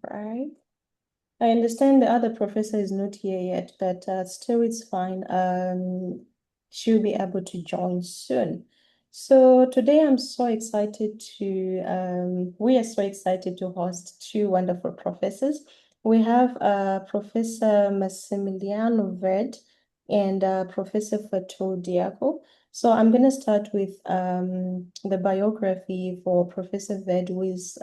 right. I understand the other professor is not here yet, but still it's fine. She'll be able to join soon. So today I'm so excited we are so excited to host two wonderful professors. We have Professor Massimiliano Verde and Professor Fatou Diako. So I'm going to start with the biography for Professor Verde, who is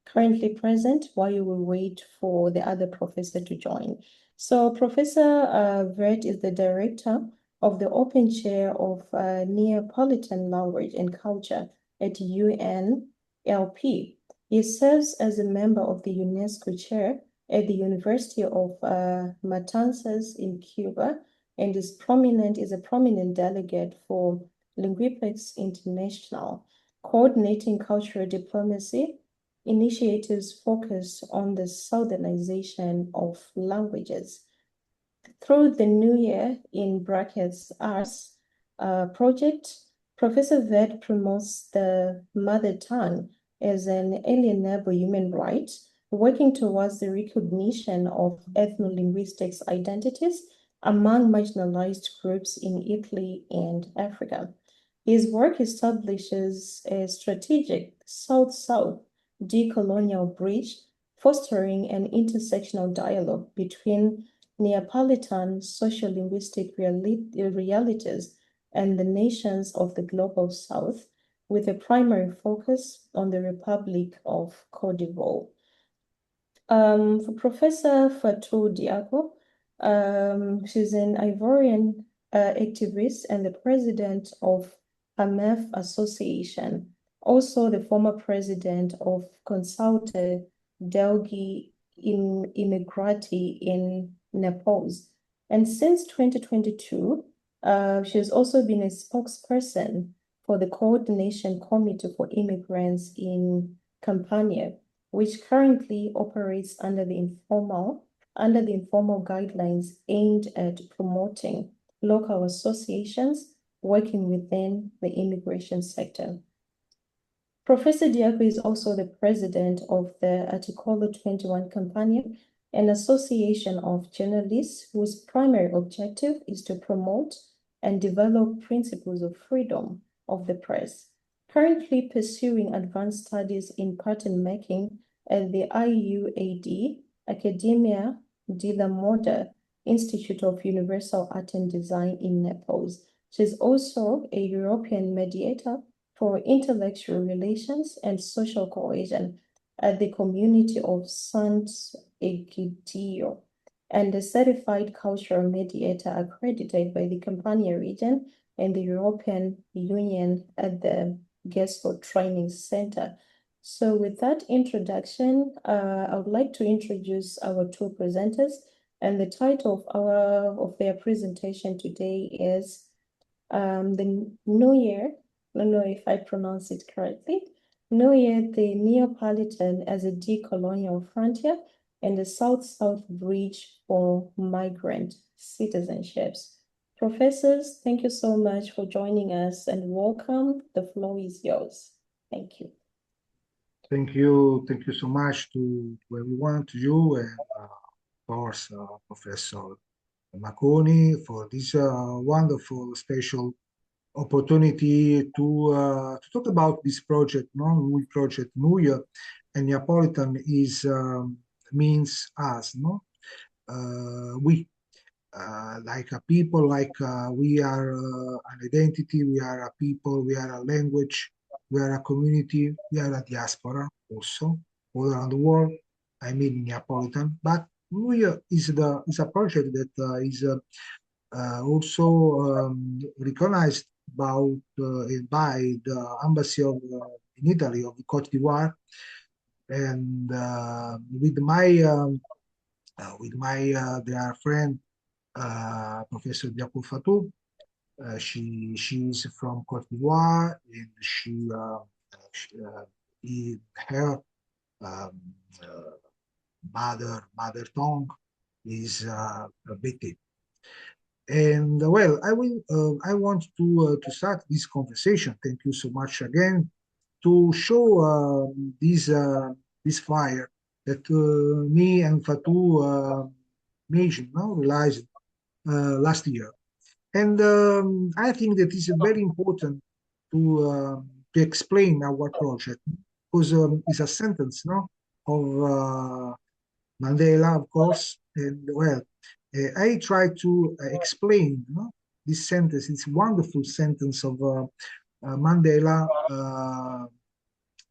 currently present, while you will wait for the other professor to join. So Professor Verde is the director of the Open Chair of Neapolitan Language and Culture at UNLP. He serves as a member of the UNESCO Chair at the University of Matanzas in Cuba, and is a prominent delegate for Linguistics International, coordinating cultural diplomacy initiatives focused on the southernization of languages. Through the Nuje in brackets Ars project, Professor Verde promotes the mother tongue as an alienable human right, working towards the recognition of ethno-linguistics identities among marginalized groups in Italy and Africa. His work establishes a strategic South-South decolonial bridge, fostering an intersectional dialogue between Neapolitan social-linguistic realities and the nations of the Global South, with a primary focus on the Republic of Côte d'Ivoire. For Professor Fatou Diako, she's an Ivorian activist and the president of AMEF Association, also the former president of Consulta Delgi Immigrati in Naples. And since 2022, she has also been a spokesperson for the Coordination Committee for Immigrants in Campania, which currently operates under the informal guidelines aimed at promoting local associations working within the immigration sector. Professor Diako is also the president of the Articolo 21 Campania, an association of journalists whose primary objective is to promote and develop principles of freedom of the press, currently pursuing advanced studies in pattern making at the IUAD, Academia della Moda Institute of Universal Art and Design in Naples. She is also a European mediator for intellectual relations and social cohesion at the community of Sant'Egidio, and a certified cultural mediator accredited by the Campania region and the European Union at the Gespo Training Center. So with that introduction, I would like to introduce our two presenters, and the title of their presentation today is the New Year. I don't know if I pronounce it correctly. Nuje, the Neapolitan as a decolonial frontier, and the South-South bridge for migrant citizenships. Professors, thank you so much for joining us and welcome. The floor is yours. Thank you. Thank you so much to everyone, to you, and of course, Professor Marconi, for this wonderful, special opportunity to talk about this project, New project, Nuje, and Neapolitan is means us, we, like a people, like we are an identity, we are a people, we are a language, we are a community, we are a diaspora also all around the world. I mean Neapolitan, but Nuje is a project that is also recognized by the embassy of in Italy of Côte d'Ivoire, and with my dear friend Professor Diako Fatou. She is from Côte d'Ivoire, and her mother tongue is Verde. And well, I want to start this conversation. Thank you so much again to show this flyer that me and Fatou mentioned, no, realized last year. And I think that is very important to explain our project because it's a sentence, no, of Mandela, of course. And well, I try to explain, no, this sentence, this wonderful sentence of Mandela,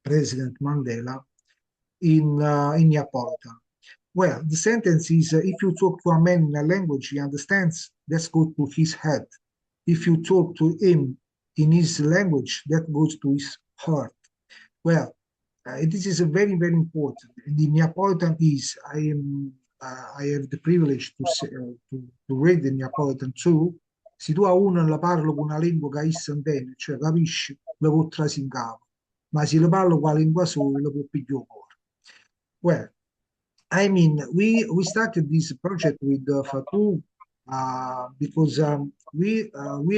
President Mandela, in Neapolitan. Well, the sentence is if you talk to a man in a language he understands, that's good to his head. If you talk to him in his language, that goes to his heart. Well, this is a very, very important. And the Neapolitan is, I have the privilege to read the Neapolitan too. Se tu a uno la parlo con una lingua che issa bene, cioè capisci, lo può trasare in capo. Ma se lo parlo con la lingua sola, lo può pigliare fuori. Well, I mean, we started this project with Fatou because we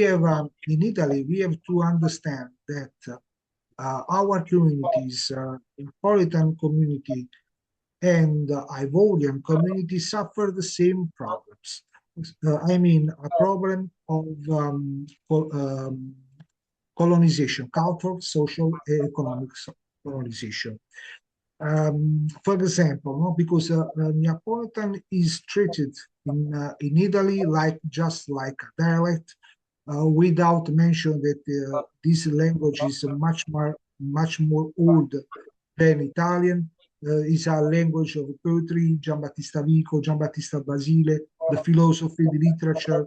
have in Italy we have to understand that our communities, Neapolitan community and Ivorian community, suffer the same problems. I mean, a problem of colonization, cultural, social, economic colonization. For example, no, because Neapolitan is treated in Italy like just like a dialect, without mentioning that this language is much more old than Italian. Is a language of poetry, Giambattista Vico, Giambattista Basile, the philosophy, the literature,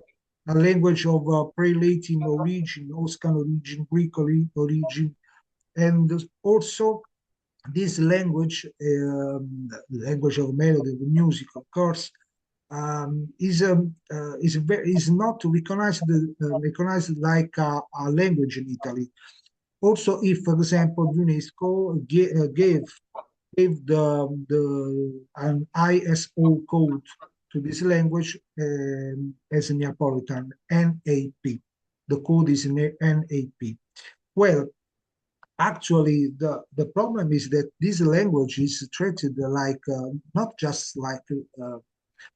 a language of pre-Latin origin, Oscan origin, Greek origin, and also this language, language of melody, of music, of course, is not recognized like a language in Italy. Also, if, for example, UNESCO gave an ISO code to this language as Neapolitan, NAP. The code is NAP. Well, actually, the problem is that this language is treated like not just like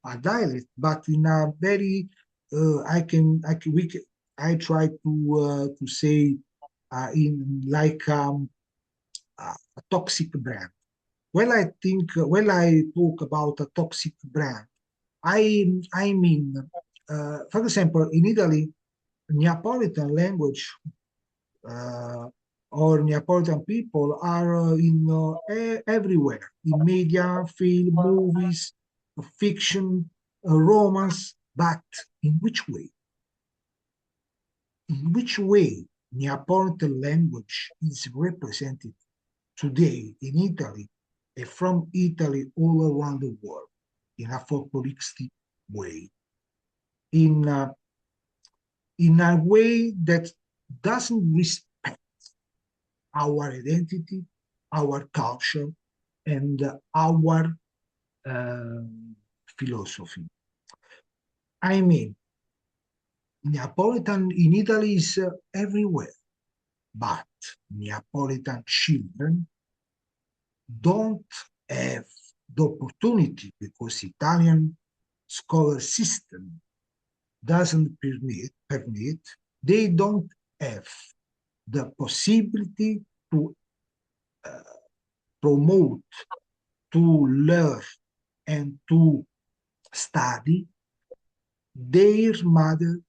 a dialect, but in a very I try to say in like a toxic brand. When I talk about a toxic brand, I mean, for example, in Italy, Neapolitan language or Neapolitan people are everywhere in media, film, movies, fiction, romance. But in which way? In which way Neapolitan language is represented today in Italy and from Italy all around the world in a folkloristic way, in a way that doesn't respect our identity, our culture, and our philosophy. I mean, Neapolitan in Italy is everywhere, but Neapolitan children don't have the opportunity because Italian scholar system doesn't permit, they don't have the possibility to promote, to learn, and to study their mother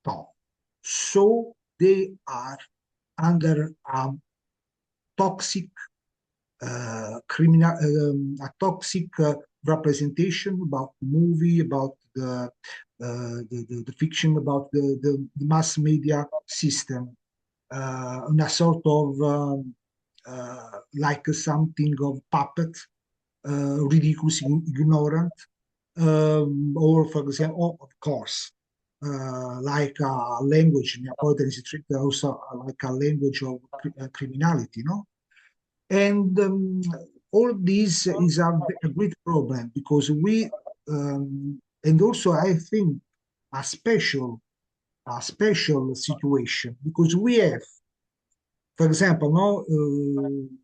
tongue. So they are under a toxic a toxic representation about the movie, about the fiction, about the mass media system, in a sort of like something of puppet, ridiculous, ignorant, or for example, of course, like a language, Neapolitan is treated also like a language of criminality, no? And all this is a great problem because and also I think a special situation because we have For example,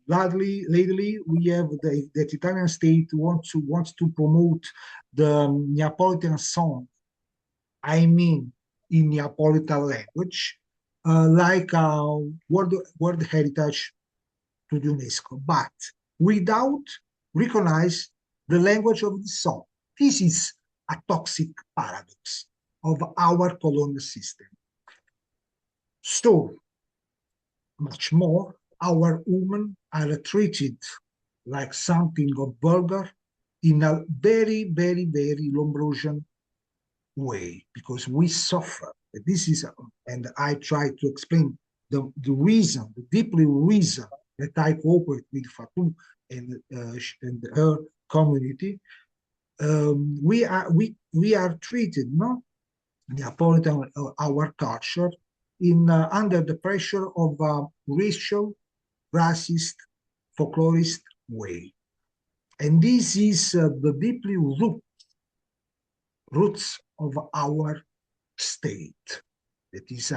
now lately we have that Italian state wants to promote the Neapolitan song. I mean, in Neapolitan language, like World Heritage to the UNESCO, but without recognize the language of the song. This is a toxic paradox of our colonial system. So, much more, our women are treated like something of vulgar in a very, very, very Lombrosian way because we suffer. This is, and I try to explain the reason, the deeply reason that I cooperate with Fatou and her community. We are treated, no, Neapolitan our culture in under the pressure of a racial, racist, folklorist way, and this is the deeply roots of our state. That is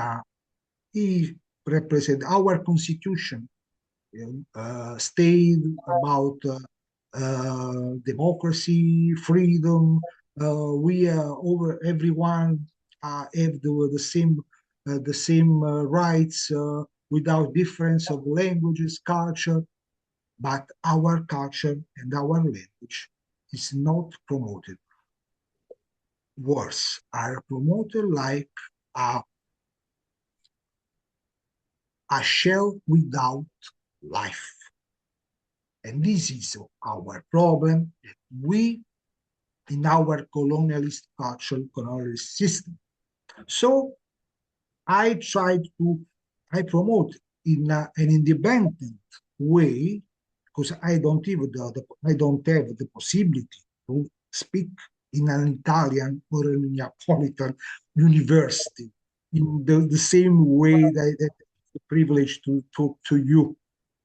he represent our constitution, state about democracy, freedom. We over everyone have the same rights without difference of languages, culture. But our culture and our language is not promoted. Worse, are promoted like a shell without life. And this is our problem that we, in our colonialist culture, colonialist system. So I promote in an independent way because I don't have the possibility to speak in an Italian or a Neapolitan university in the same way that I have the privilege to talk to you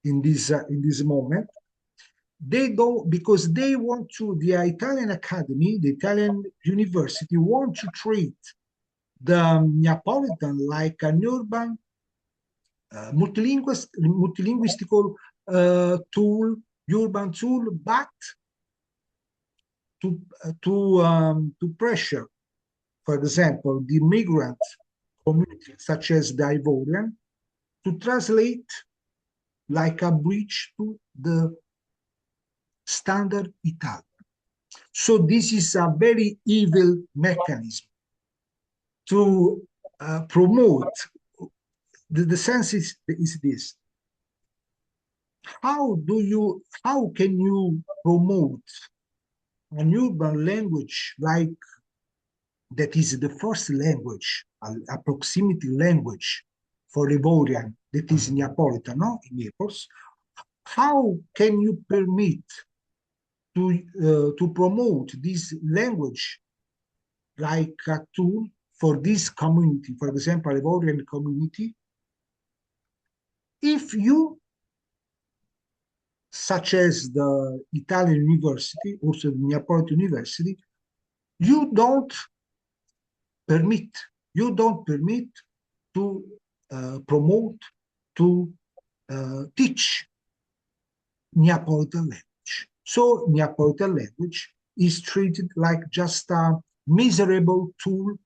in this moment. They don't, because they want to, the Italian academy, the Italian university want to treat the Neapolitan like an urban multilinguistical tool, urban tool, but to pressure, for example, the migrant community, such as the Ivorian, to translate like a bridge to the standard Italian. So this is a very evil mechanism to promote. The sense is this: how can you promote an urban language like that is the first language, a proximity language for Ivorian, that is Neapolitan, no? In Naples? How can you permit to promote this language like a tool for this community, for example, Ivorian community, if you, such as the Italian university, also the Neapolitan University, you don't permit to promote, to teach Neapolitan language. So Neapolitan language is treated like just a miserable tool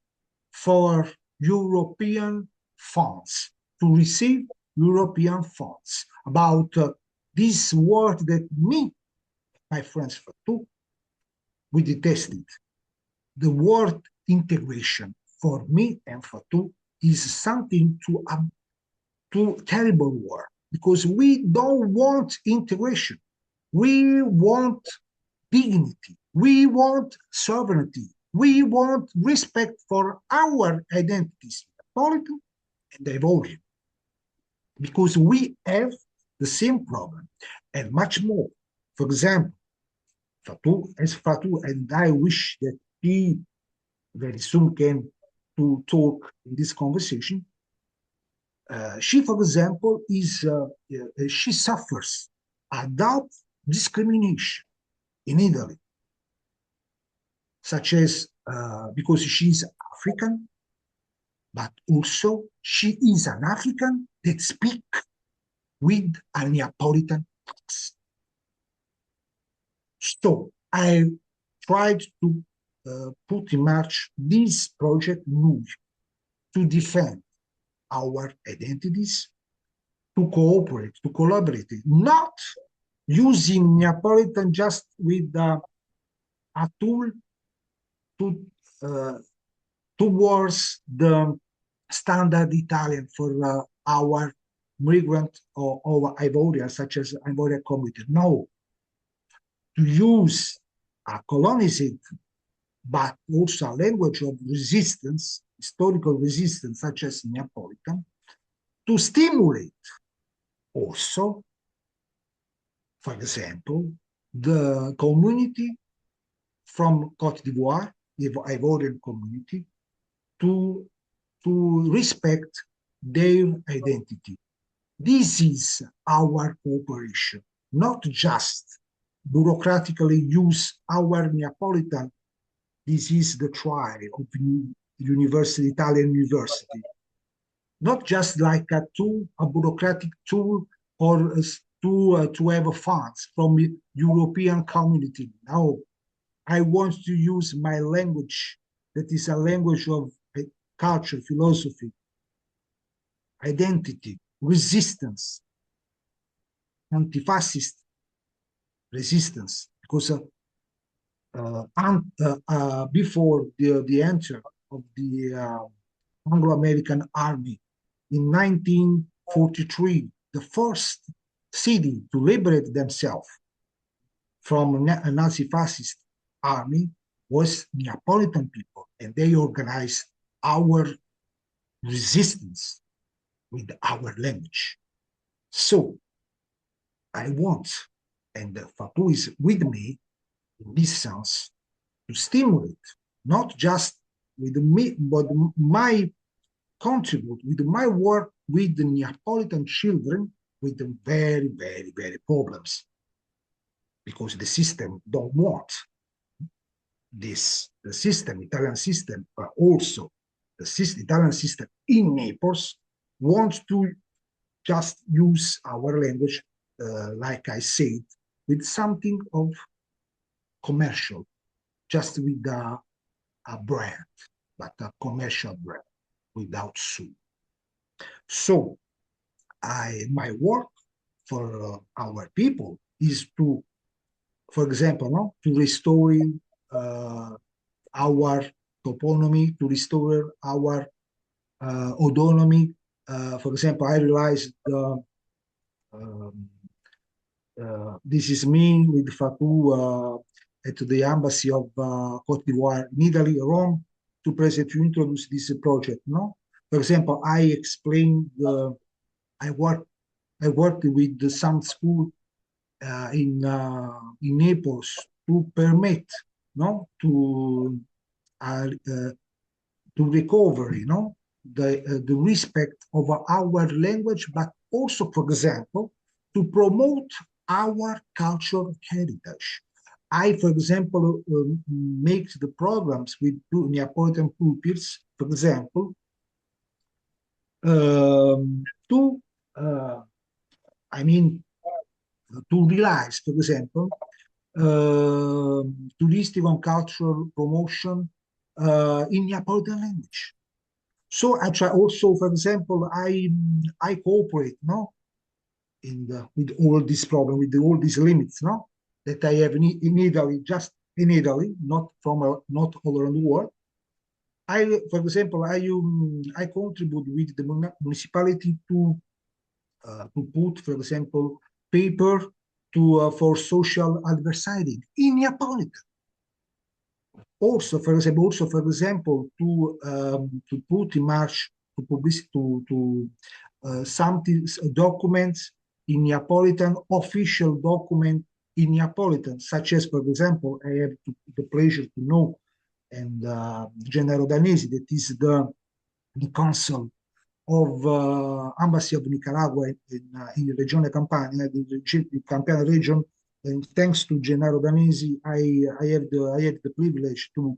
for European funds, to receive European funds. About this word that me, my friends Fatou, we detested. The word integration for me and Fatou is something to terrible word, because we don't want integration. We want dignity. We want sovereignty. We want respect for our identities, Neapolitan and Ivorian, because we have the same problem and much more. For example, Fatou, and I wish that he very soon can to talk in this conversation. She, for example, she suffers adult discrimination in Italy, such as because she's African, but also she is an African that speaks with a Neapolitan accent. So I tried to put in march this project Nuje to defend our identities, to cooperate, to collaborate, not using Neapolitan just with a tool to, towards the standard Italian for our migrant or Ivorian, such as Ivorian community. No, to use a colonized, but also a language of resistance, historical resistance, such as Neapolitan, to stimulate also, for example, the community from Côte d'Ivoire, the Ivorian community, to respect their identity. This is our cooperation, not just bureaucratically use our Neapolitan. This is the trial of university, Italian university, not just like a tool, a bureaucratic tool, or to have funds from European community. No, I want to use my language that is a language of culture, philosophy, identity, resistance, anti-fascist resistance, because before the entry of the Anglo-American army in 1943, the first city to liberate themselves from a Nazi-fascist army was Neapolitan people, and they organized our resistance with our language. So I want, and Fatou is with me in this sense, to stimulate, not just with me, but my contribute with my work with the Neapolitan children with the very, very, very problems, because the system don't want this, the system, Italian system, but also the system, Italian system in Naples wants to just use our language, like I said, with something of commercial, just with a brand, but a commercial brand without soul. So my work for our people is to, for example, no, to restore our toponymy, to restore our autonomy. For example, I realized this is me with Fatou at the embassy of Côte d'Ivoire in Italy, Rome, to introduce this project. No, for example, I explained I worked with some school in Naples to permit, no, to recover, the respect of our language, but also, for example, to promote our cultural heritage. I, for example, make the programs with Neapolitan pupils, for example, to, to realize, for example, touristic and cultural promotion in Neapolitan language. So I try also, for example, I cooperate, no, with all this problem, with all these limits, no, that I have in Italy, just in Italy, not not all around the world. For example, I contribute with the municipality to put, for example, paper to for social advertising in Neapolitan. Also, for example, to put in march to publicity to something documents in Neapolitan, official document in Neapolitan, such as, for example, I have the pleasure to know, and Gennaro Danesi, that is the consul of embassy of Nicaragua in Regione Campania, the Campania region. And thanks to Gennaro Danesi, I have the privilege to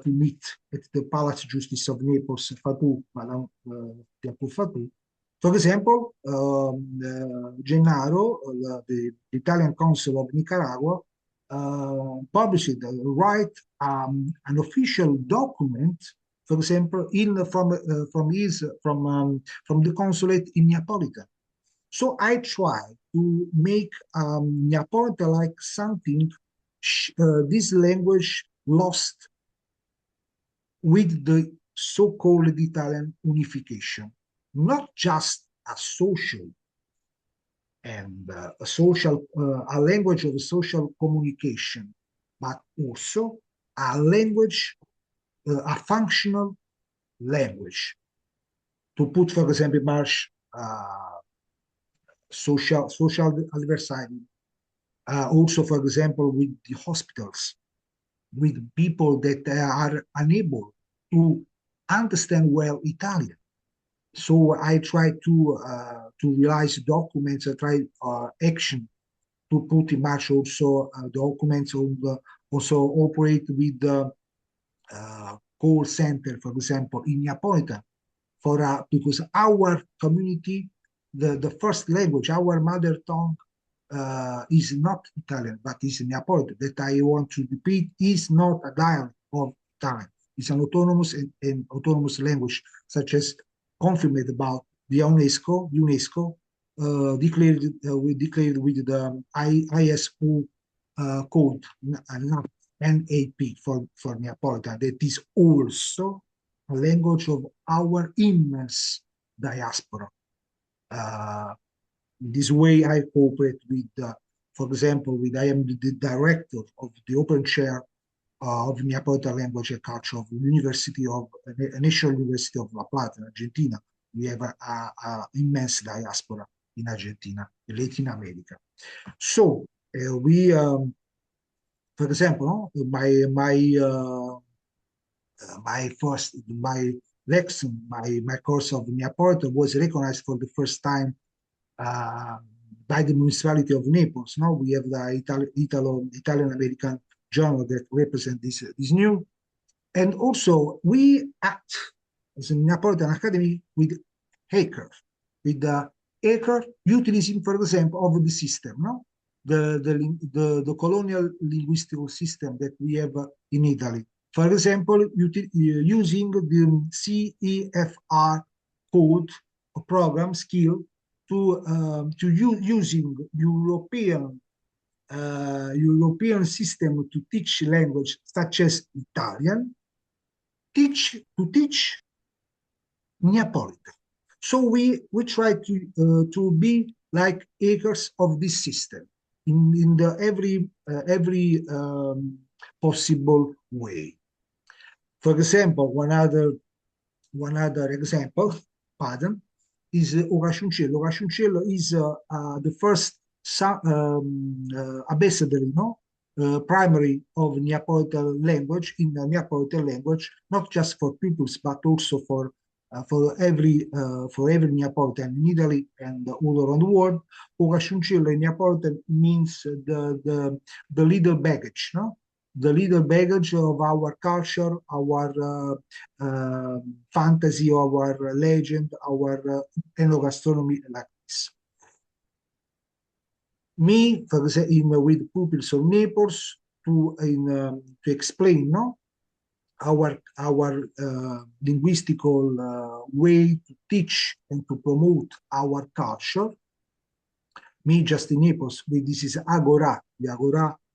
meet at the Palace Justice of Naples, Fatou, Madame Diako Fatou, For example, Gennaro, the Italian Council of Nicaragua, published, an official document, for example, from the consulate in Neapolitan. So I try to make Neapolitan like something this language lost with the so-called Italian unification, not just a social and a language of social communication, but also a language, a functional language. To put, for example, Marsh, social adversary, also, for example, with the hospitals, with people that are unable to understand well Italian. So I try to realize documents, I try action to put in march also documents, also operate with the call center, for example, in Neapolitan, because our community, the first language, our mother tongue, is not Italian, but is Neapolitan. That I want to repeat, is not a dialect of Italian. It's an autonomous and autonomous language, such as confirmed about the UNESCO declared with the ISO code NAP for Neapolitan. That is also a language of our immense diaspora. This way, I cooperate with, for example, I am the director of the open chair of Neapolitan language and culture of National University of La Plata in Argentina. We have an immense diaspora in Argentina, in Latin America. So for example, my lesson, my course of Neapolitan was recognized for the first time by the municipality of Naples. Now we have the Italian American journal that represent this new, and also we act as a Neapolitan Academy with hacker, with the hacker utilizing, for example, of the system, no, the colonial linguistic system that we have in Italy. For example, using the CEFR code program skill to using European system to teach language such as Italian, to teach Neapolitan. So we try to be like acres of this system in the every possible way. For example, one other example, pardon, is Oracuncello. Oracuncello is the first ambassador, primary of Neapolitan language in the Neapolitan language, not just for pupils but also for every Neapolitan in Italy and all around the world. Oracuncello in Neapolitan means the little baggage, no? The little baggage of our culture, our fantasy, our legend, our enogastronomy like this. Me, for example, with pupils of Naples to explain, no, our linguistical way to teach and to promote our culture. Me, just in Naples, this is Agora,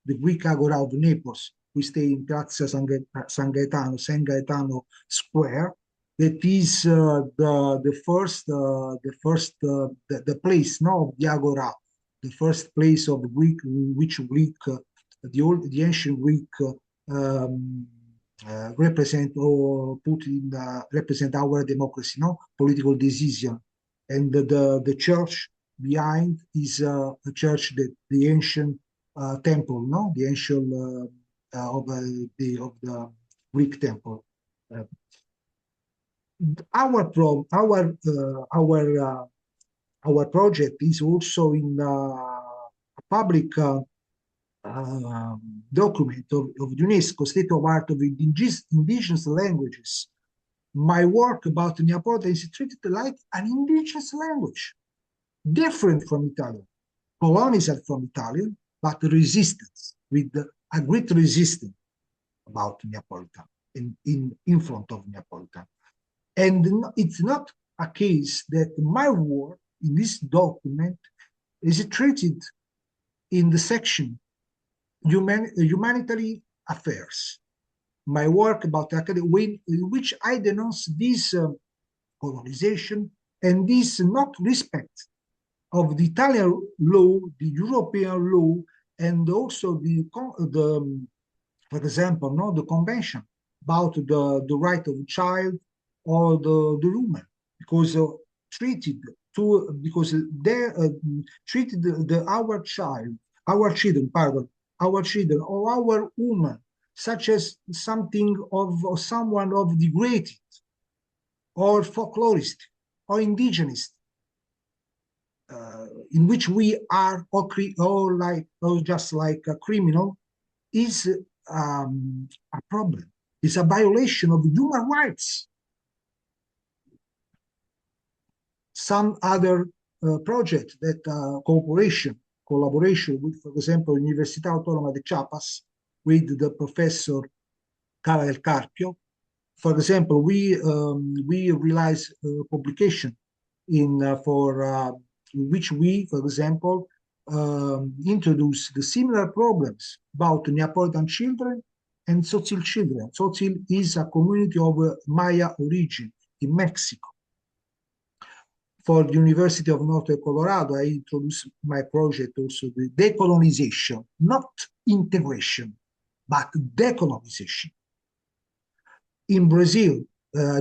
the Greek Agora of Naples. We stay in Piazza San Gaetano Square. That is the place, no, of the Agora, the first place of Greek, the ancient Greek represent or represent our democracy, no, political decision, and the church behind is a church that the ancient temple, no, the ancient of the Greek temple. Our project is also in a public document of UNESCO, State of Art of Indigenous Languages, my work about Neapolitan is treated like an indigenous language, different from Italian. Colonies are from Italian, but resistance, with a great resistance about Neapolitan, in front of Neapolitan. And it's not a case that my work in this document is treated in the section humanitarian affairs. My work about academy, in which I denounce this colonization and this not respect of the Italian law, the European law, and also for example, no, the convention about the right of the child or the woman, because they treated our children or our woman such as something of someone of degraded or folklorist or indigenous, in which we are or just like a criminal, is a problem. It's a violation of human rights. Some other project that collaboration with, for example, Università Autonoma de Chiapas, with the professor Cara del Carpio. For example, we realize publication for which we, for example, introduce the similar problems about Neapolitan children and Tzotzil children. Tzotzil is a community of Maya origin in Mexico. For the University of Northern Colorado, I introduced my project also, the decolonization, not integration, but decolonization. In Brazil,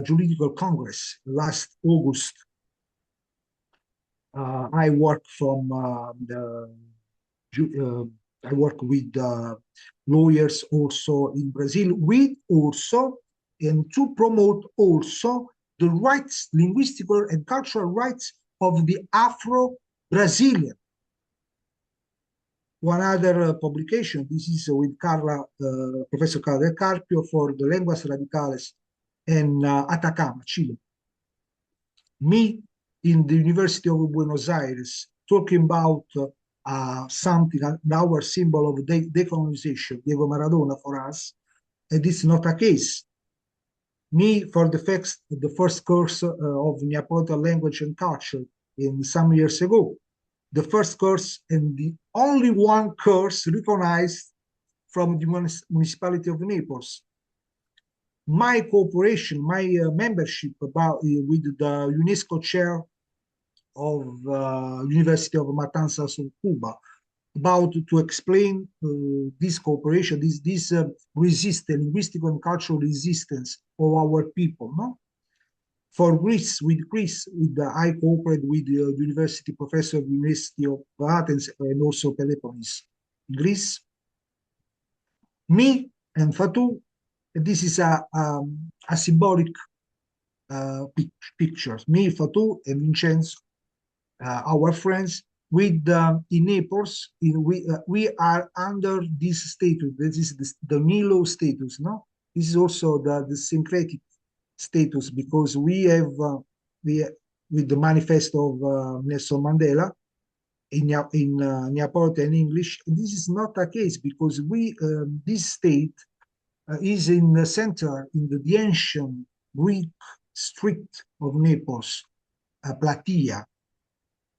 Juridical Congress last August, I work with lawyers also in Brazil, and to promote also the rights, linguistic and cultural rights of the Afro-Brazilian. One other publication, this is with Professor Carla del Carpio for the Lenguas Radicales in Atacama, Chile. Me in the University of Buenos Aires, talking about something, our symbol of decolonization, Diego Maradona for us, and it's not a case. Me for the first course of Neapolitan language and culture in some years ago, the first course and the only one course recognized from the municipality of Naples. My cooperation, my membership with the UNESCO chair of University of Matanzas of Cuba, about to explain this cooperation, this resistance, linguistic and cultural resistance of our people, no? For Greece, I cooperate with the university professor of the University of Athens and also Peloponnese, Greece. Me and Fatou, this is a symbolic picture. Me, Fatou, and Vincenzo, our friends, in Naples, we are under this status. This is the Nilo status, no? This is also the syncretic status, because we have with the manifesto of Nelson Mandela in Neapolitan English. This is not a case, because this state is in the center, in the ancient Greek street of Naples, Plataea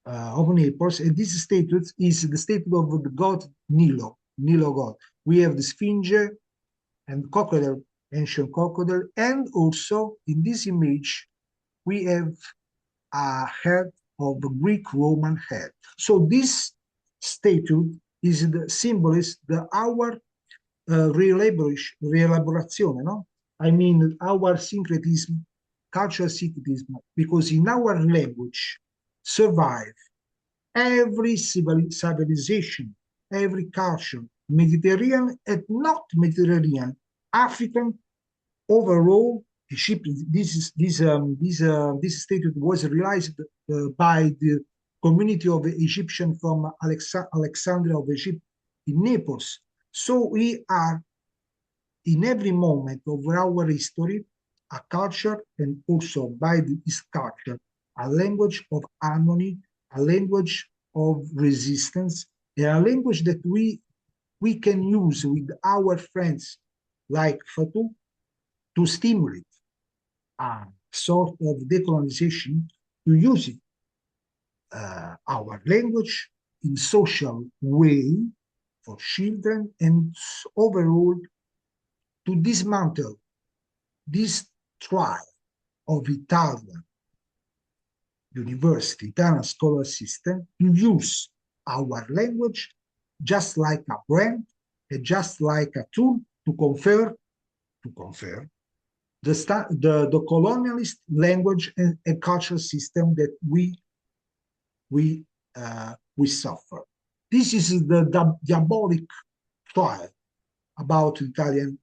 of Naples, and this status is the status of the god Nilo god. We have the Sphinx and crocodile, ancient crocodile, and also in this image we have a head of a Greek Roman head. So this statue is the symbolist our reelaboration, no? I mean our syncretism, cultural syncretism, because in our language survive every civilization, every culture, Mediterranean and not Mediterranean, African, overall. This statute was realized by the community of Egyptians from Alexandria of Egypt in Naples. So we are in every moment of our history a culture and also by this culture, a language of harmony, a language of resistance, and a language that we can use with our friends like Fatou to stimulate a sort of decolonization, to use it, our language in social way for children, and overall to dismantle this trial of Italian university, Italian scholar system, to use our language just like a brand and just like a tool to confer the colonialist language and cultural system that we suffer. This is the diabolic trial about Italian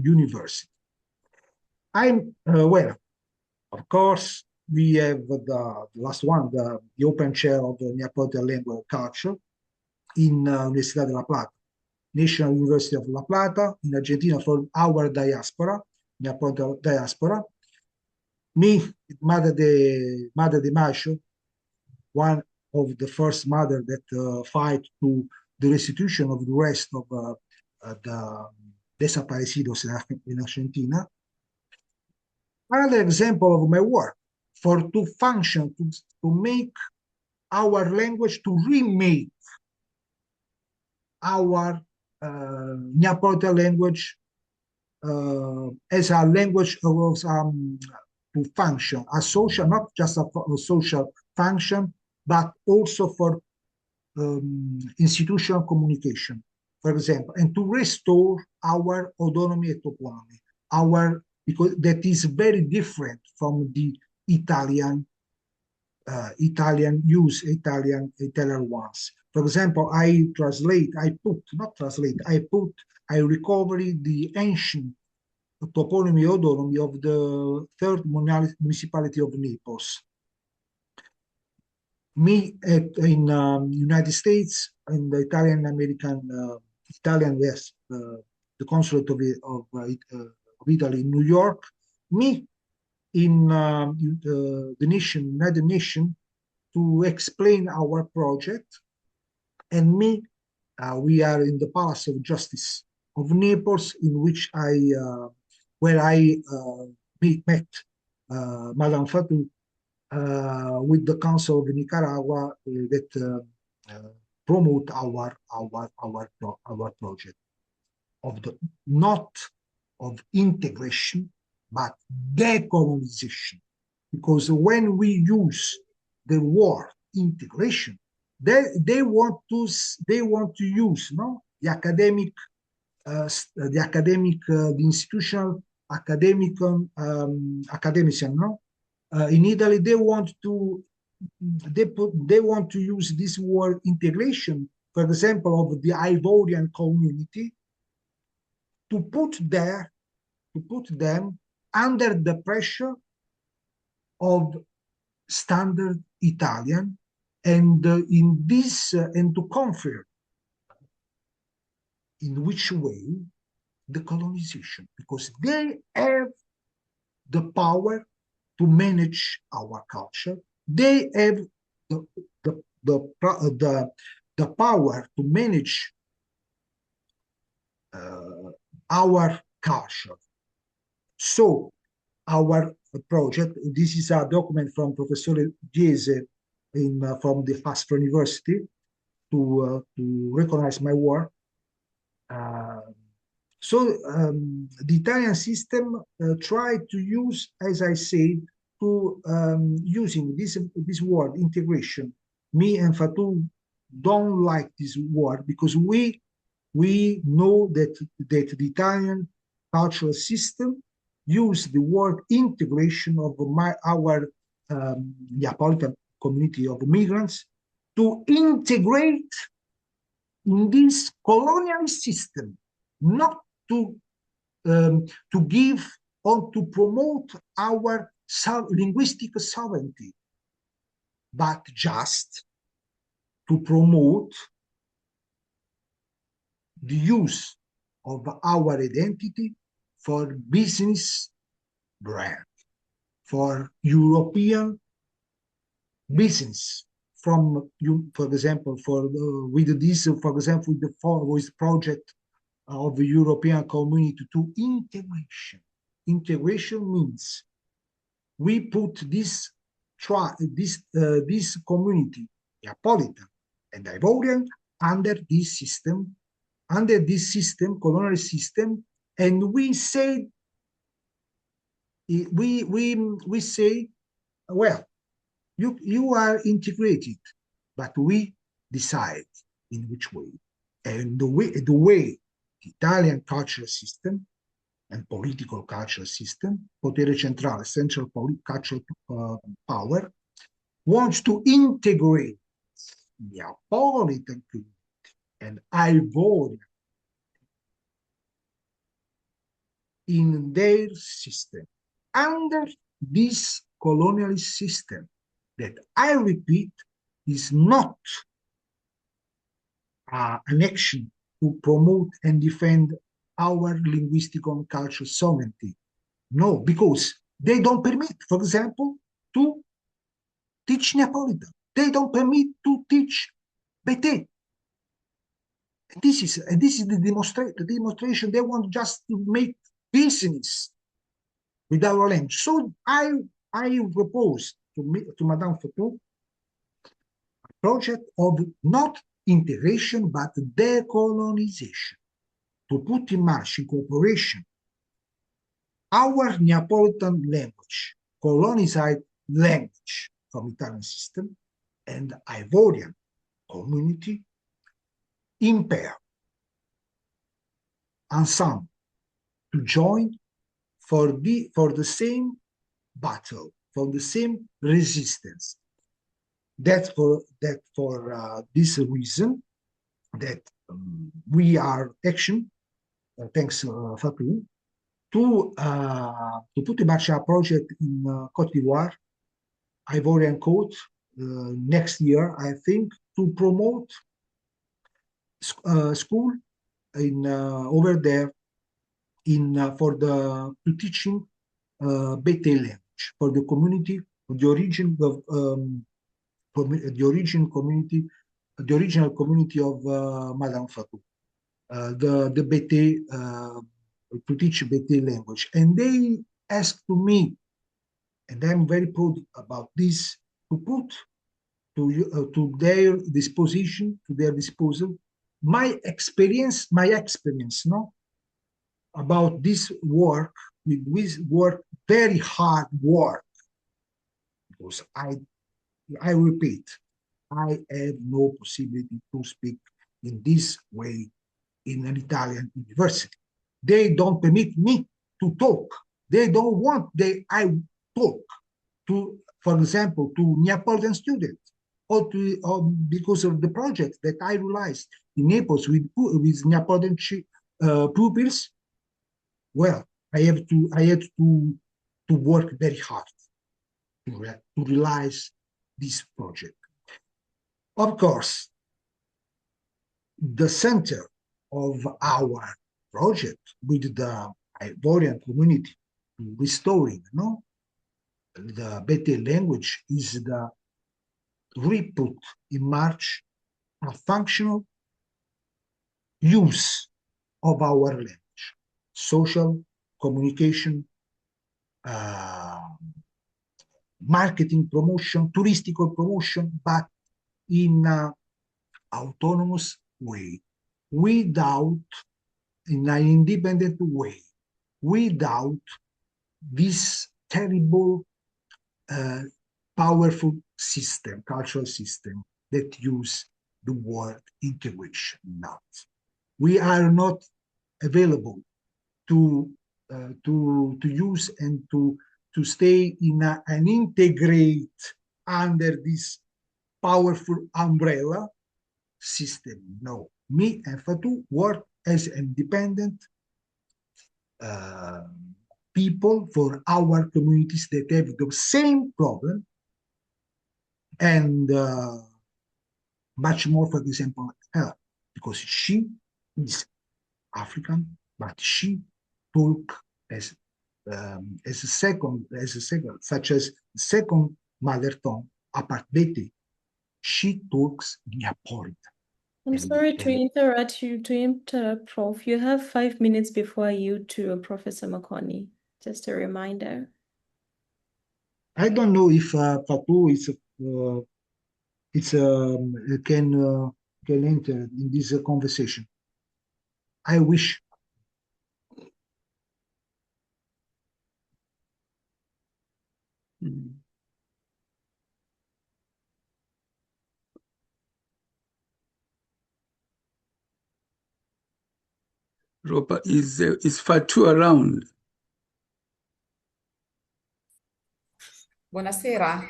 university. Well, of course, we have the last one, the open chair of the Neapolitan language and culture in Universidad de La Plata, National University of La Plata in Argentina, for our diaspora, Neapolitan diaspora. Me, Mother de Mayo, one of the first mother that fight to the restitution of the rest of the desaparecidos in Argentina. Another example of my work for to function, to make our language, to remake our Neapolitan language as a language of, to function, a social, not just a social function, but also for institutional communication, for example, and to restore our autonomy and autonomy, because that is very different from the Italian ones. For example, I recover the ancient toponymy autonomy of the third municipality of Naples. Me in United States, in the the consulate of Italy in New York. Me in the United Nations, to explain our project, and me, we are in the Palace of Justice of Naples, in which where I met Madame Fatou with the Council of Nicaragua that promote our project of not of integration but decolonization, because when we use the word integration, they want to use the academic the institutional academician in Italy. They want to use this word integration, for example, of the Ivorian community, to put them under the pressure of standard Italian, and in this and to confer in which way the colonization, because they have the power to manage our culture. They have the power to manage our culture. So our project, this is a document from Professor Diese from the AFR University to recognize my work. The Italian system tried to use, as I say, to using this word integration. Me and Fatou don't like this word, because we know that the Italian cultural system use the word integration of our Neapolitan community of migrants to integrate in this colonialist system, not to give or to promote our linguistic sovereignty, but just to promote the use of our identity for business brand for European business. From you, for example, with this, for example, with project of the European community to integration. Integration means we put this community, Neapolitan and Ivorian, under this system, colonial system, and we say, well, you are integrated, but we decide in which way. And the way the Italian cultural system and political cultural system, potere centrale, central cultural power, wants to integrate Neapolitan community and Ivorian in their system under this colonialist system that, I repeat, is not an action to promote and defend our linguistic and cultural sovereignty. No, because they don't permit, for example, to teach Neapolitan. They don't permit to teach Bete. This is the demonstration. They want just to make business with our language. So I propose to Madame Fatou a project of not integration but decolonization, to put in march, in cooperation, our Neapolitan language, colonized language from Italian system, and Ivorian community in pair, ensemble, to join for the same battle, for the same resistance. That's for this reason that we are action, thanks Fatou, to put in march a project in Côte d'Ivoire, Ivorian Coast, next year, I think, to promote school in over there to teaching Bete language for the community, the original community of Madame Fatou, the Bete, to teach Bete language, and they asked to me, and I'm very proud about this, to put to their disposal, my experience, no, about this work, very hard work, because I repeat, I have no possibility to speak in this way in an Italian university. They don't permit me to talk. They don't want I talk to, for example, to Neapolitan students, or because of the project that I realized in Naples with Neapolitan pupils. Well, I had to work very hard to realize this project. Of course, the center of our project with the Ivorian community, restoring, no, the Bete language, is the re-put in march a functional use of our language, social communication, marketing promotion, touristical promotion, but in an autonomous way, in an independent way, without this terrible, powerful system, cultural system that use the word integration. Not. We are not available to use and to stay in an integrate under this powerful umbrella system. No, me and Fatou work as independent people for our communities that have the same problem, and much more, for example, her, because she is African, but she talk as such as second mother tongue, apart Betty, she talks Neapolitan. I'm sorry to interrupt, Prof. You have 5 minutes before you to Professor Makoni. Just a reminder. I don't know if Fatou can enter in this conversation. I wish. Ropa, is Fatou around? Buonasera.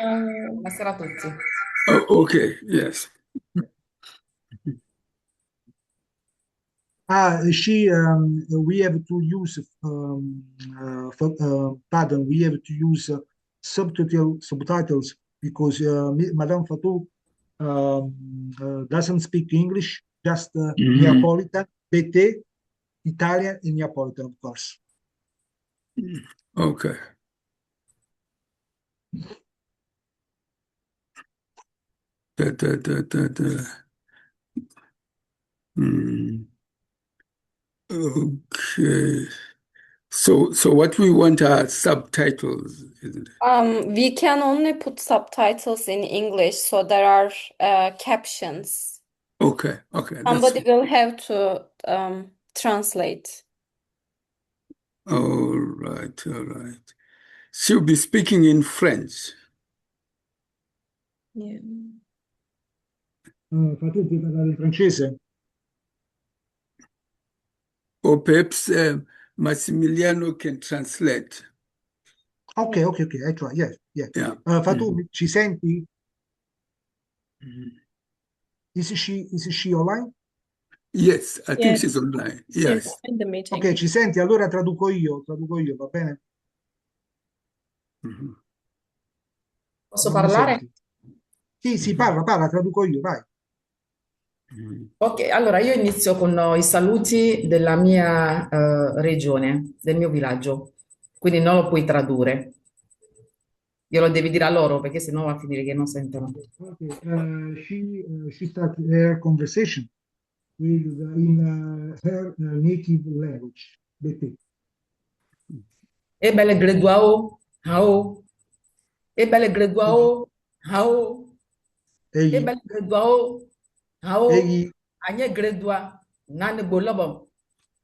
Buonasera a tutti. Oh, okay, yes. We have to use, pardon, we have to use subtitles because Madame Fatou doesn't speak English, just Neapolitan, Bete, Italian, and Neapolitan, of course. Okay. Okay. So what we want are subtitles, isn't it? We can only put subtitles in English, so there are captions. Okay, okay. Somebody will have to translate. All right, all right. She'll be speaking in French. Yeah. Fatou, puoi parlare in francese? Or perhaps Massimiliano can translate. Okay, I try. Yes. Yeah. Fatou, ci senti? Is she online? Yes, I think Yes. she's online. She's Yes. in the meeting. Ok, ci senti? Allora traduco io, va bene? Posso Non mi parlare? senti? Sì, parla, traduco io, vai. Ok, allora io inizio con i saluti della mia regione, del mio villaggio, quindi non lo puoi tradurre. Glielo devi dire a loro perché sennò va a finire che non sentono. Okay. She started her conversation in her native language. Bete. E belle greduao, hao. E belle greduao, hao. E Egli, belle greduao, hao. egli, Agne gredua, nane bolobom.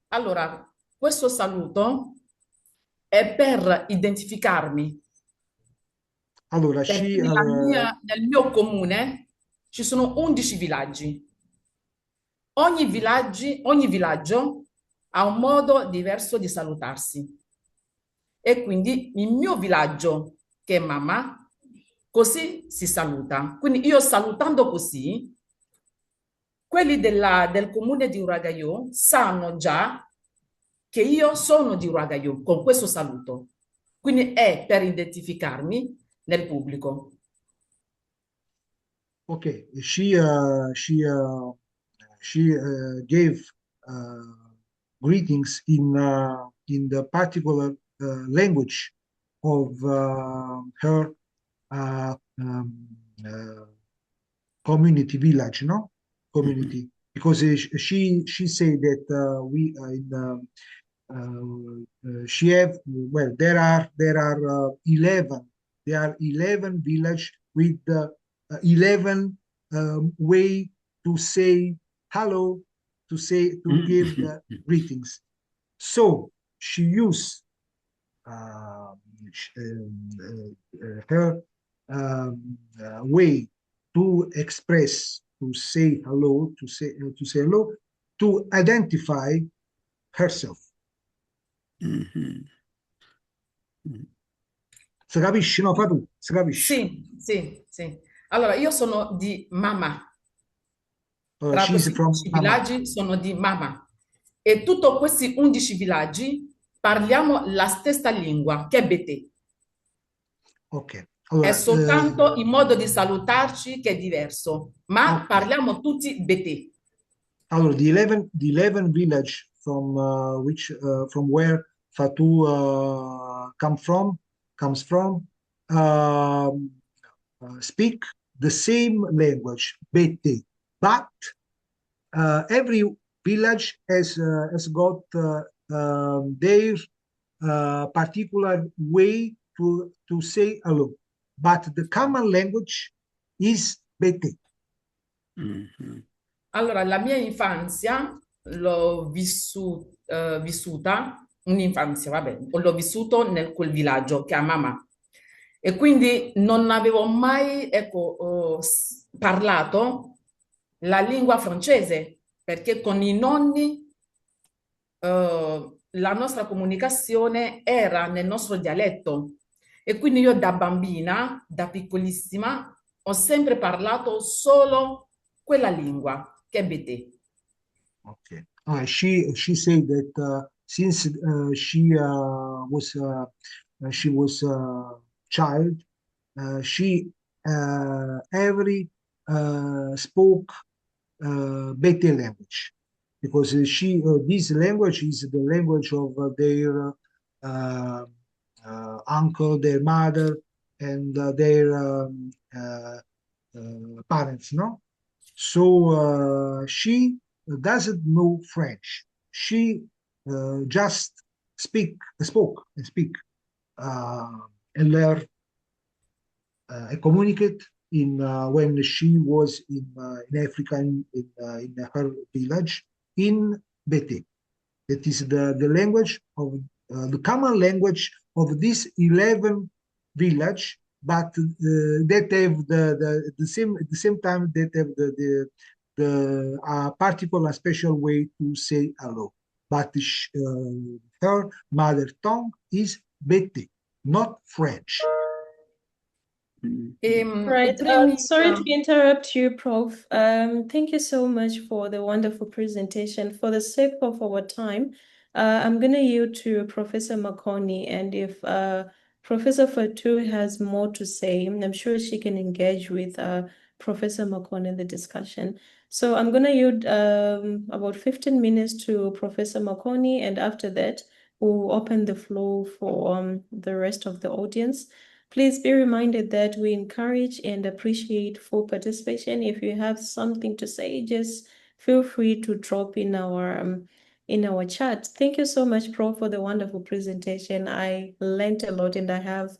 Allora, questo saluto è per identificarmi. allora, Perché nel mio comune ci sono 11 villaggi. Ogni villaggio ha un modo diverso di salutarsi. E quindi il mio villaggio, che è mamma, così si saluta. Quindi io salutando così, quelli del comune di Uragaio sanno già che io sono di Uragaio con questo saluto. Quindi è per identificarmi nel pubblico. okay, she gave greetings in the particular language of her community village, no? Community, because she said that she have, well, there are 11 village with 11 way to say hello, to give greetings. So she used her way to express, to say hello, to identify herself. Si capisci? No, Fatou, si capisci? Sì. Allora, io sono di Mama. Tra She's questi from 11 Mama. villaggi sono di Mama. E tutti questi 11 villaggi parliamo la stessa lingua, che è Bete. Ok. Allora, è soltanto il modo di salutarci che è diverso, ma okay. Parliamo tutti Bete. Allora, the 11 village from where Fatou comes from, speak the same language, Bete, but every village has got their particular way to say hello, but the common language is Bete. Allora, la mia infanzia l'ho vissuta, un'infanzia, vabbè, l'ho vissuto nel quel villaggio che è a Mama. E quindi non avevo mai, ecco, parlato la lingua francese, perché con i nonni la nostra comunicazione era nel nostro dialetto. E quindi io da bambina, da piccolissima, ho sempre parlato solo quella lingua, che è Bété. Okay. She said that since she was child, she every spoke Bete language, because this language is the language of their uncle, their mother, and their parents, no? So she doesn't know French. She just spoke and speak and learn and communicate in when she was in Africa in her village in Bete. That is the language of the common language of this 11 village, but that have the same time that have the particular special way to say hello. But her mother tongue is Bete, not French. Right. Sorry to interrupt you, Prof. Thank you so much for the wonderful presentation. For the sake of our time, I'm going to yield to Professor Makoni, and if Professor Fatou has more to say, I'm sure she can engage with Professor Makoni in the discussion. So I'm going to yield about 15 minutes to Professor Makoni, and after that, we'll open the floor for the rest of the audience. Please be reminded that we encourage and appreciate full participation. If you have something to say, just feel free to drop in our chat. Thank you so much, Prof, for the wonderful presentation. I learned a lot and I have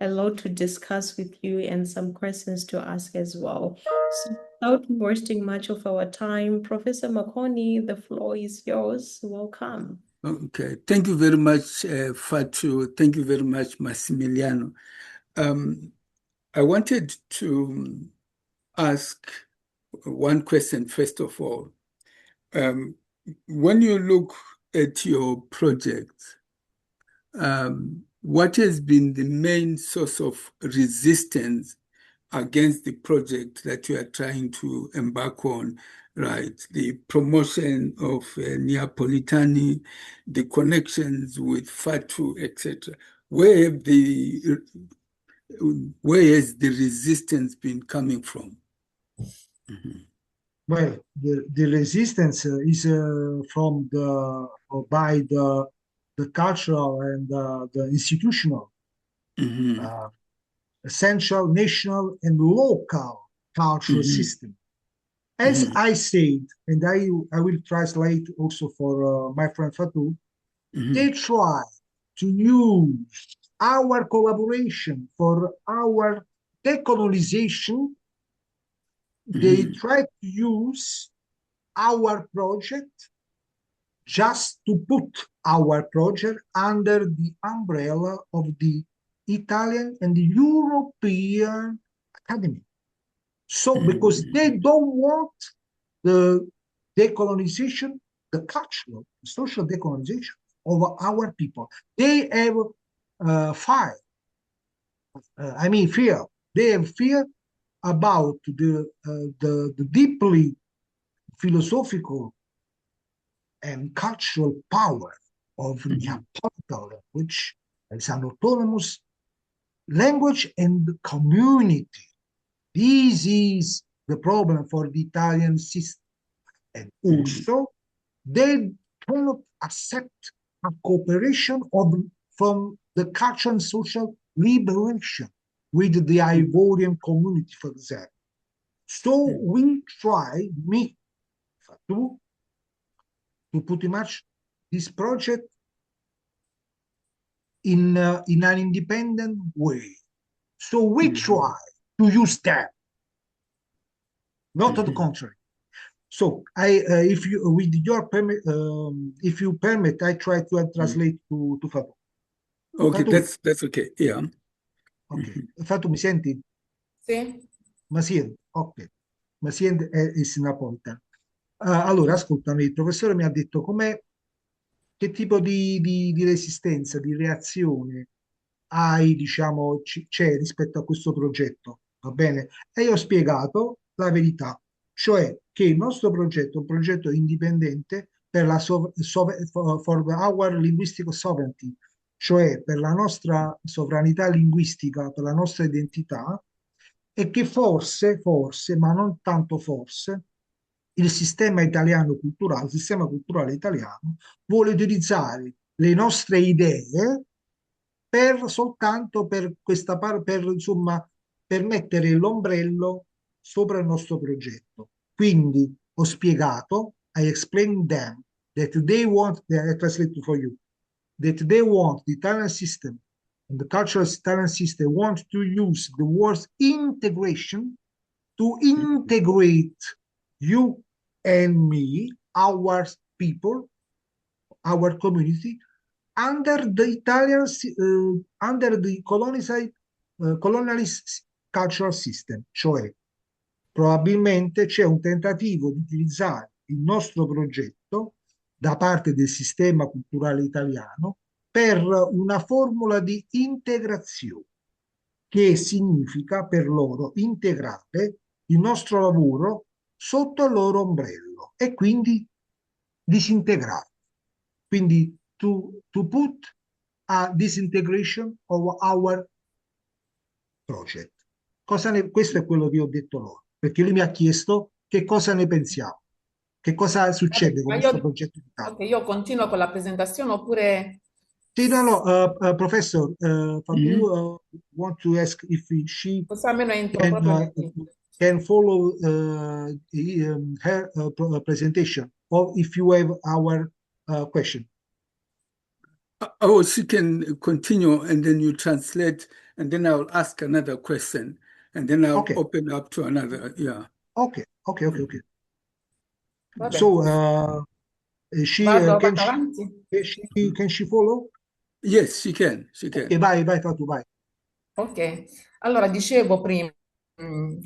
a lot to discuss with you and some questions to ask as well. So without wasting much of our time, Professor Makoni, the floor is yours. Welcome. Okay, thank you very much, Fatou. Thank you very much, Massimiliano. I wanted to ask one question, first of all. When you look at your project, what has been the main source of resistance against the project that you are trying to embark on, right? The promotion of Neapolitan, the connections with Fatou, etc. Where has the resistance been coming from? Well, the resistance is from by the cultural and the institutional, essential, national, and local cultural system. As I said, and I will translate also for my friend Fatou, they try to use our collaboration for our decolonization. They try to use our project just to put our project under the umbrella of the Italian and the European Academy. So, because they don't want the decolonization, the cultural, social decolonization of our people. They have fear. They have fear about the deeply philosophical and cultural power of Neapolitan language as an autonomous language and community. This is the problem for the Italian system. And also, they cannot accept a cooperation from the cultural and social liberation with the Ivorian community, for example. So we try, me, Fatou, to put much this project in an independent way. So we try to use that, not the contrary. So if you, with your permit, if you permit, I try to translate to Fatou. Okay, Fatou. that's okay. Yeah. Ok. Fatou, mi senti? Sì. Ma senti? Ok. Ma senti è Neapolitan. Allora, ascoltami, il professore mi ha detto che tipo di resistenza, di reazione hai, diciamo, c'è rispetto a questo progetto, va bene? E io ho spiegato la verità, cioè che il nostro progetto è un progetto indipendente per la for our linguistic sovereignty, cioè per la nostra sovranità linguistica, per la nostra identità, e che forse, ma non tanto forse, il sistema italiano culturale, il sistema culturale italiano vuole utilizzare le nostre idee soltanto per questa insomma, per mettere l'ombrello sopra il nostro progetto. Quindi ho spiegato, I explained them that they want, I translate for you, that they want the Italian system and the cultural Italian system want to use the word integration to integrate you and me, our people, our community, under the Italian, under the colonialist cultural system, cioè probabilmente c'è un tentativo di utilizzare il nostro progetto da parte del sistema culturale italiano per una formula di integrazione, che significa per loro integrare il nostro lavoro sotto il loro ombrello e quindi disintegrare. Quindi to put a disintegration of our project. Questo è quello che ho detto loro, perché lui mi ha chiesto che cosa ne pensiamo, che cosa succede con questo progetto in Italia. Ok, io continuo con la presentazione oppure... Sì, no, professor, Fatou want to ask if she Così almeno entro proprio can follow her presentation, or if you have our question. Oh, she can continue and then you translate and then I'll ask another question and then I'll open up to another, yeah. Okay. Vabbè. So, Vado can she follow? Yes, she can. Okay, vai, Fatou, vai. Ok, allora dicevo prima,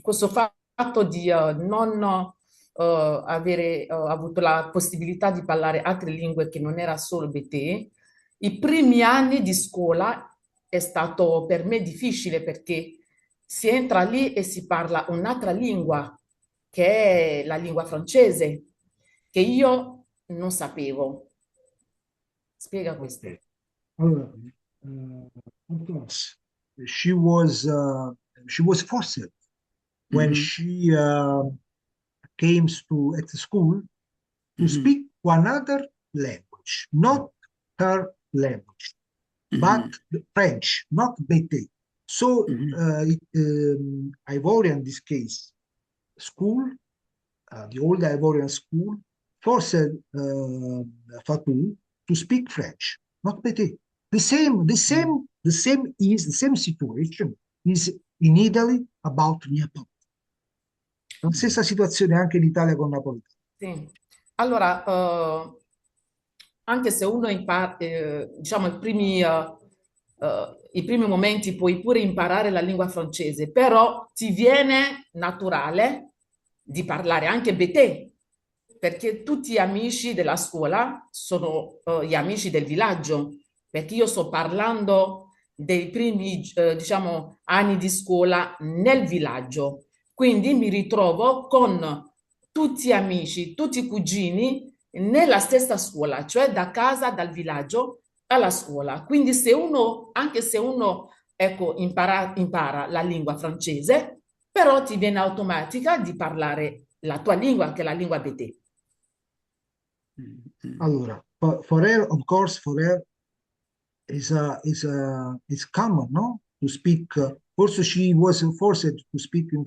questo fatto di non avere avuto la possibilità di parlare altre lingue che non era solo BT, i primi anni di scuola è stato per me difficile perché si entra lì e si parla un'altra lingua, che è la lingua francese, che io non sapevo. Spiega questo. Allora, of course, she was forced when she came to at school to speak one other language, not her language, but French, not BT. So Ivorian, in this case, school, the old Ivorian school, forced Fatou to speak French, not BT. The same situation is in Italy about Neapolitan. La stessa situazione anche in Italia con Napolitano. Sì. Allora, anche se uno impara, diciamo, i primi momenti puoi pure imparare la lingua francese, però ti viene naturale di parlare anche BT, perché tutti gli amici della scuola sono gli amici del villaggio, perché io sto parlando dei primi, diciamo, anni di scuola nel villaggio. Quindi mi ritrovo con tutti amici, tutti i cugini nella stessa scuola, cioè da casa, dal villaggio alla scuola. Quindi se uno, anche se uno, ecco, impara la lingua francese, però ti viene automatica di parlare la tua lingua, che è la lingua BT. Allora, for her, of course, for her is common, no? To speak. Also, she was forced to speak in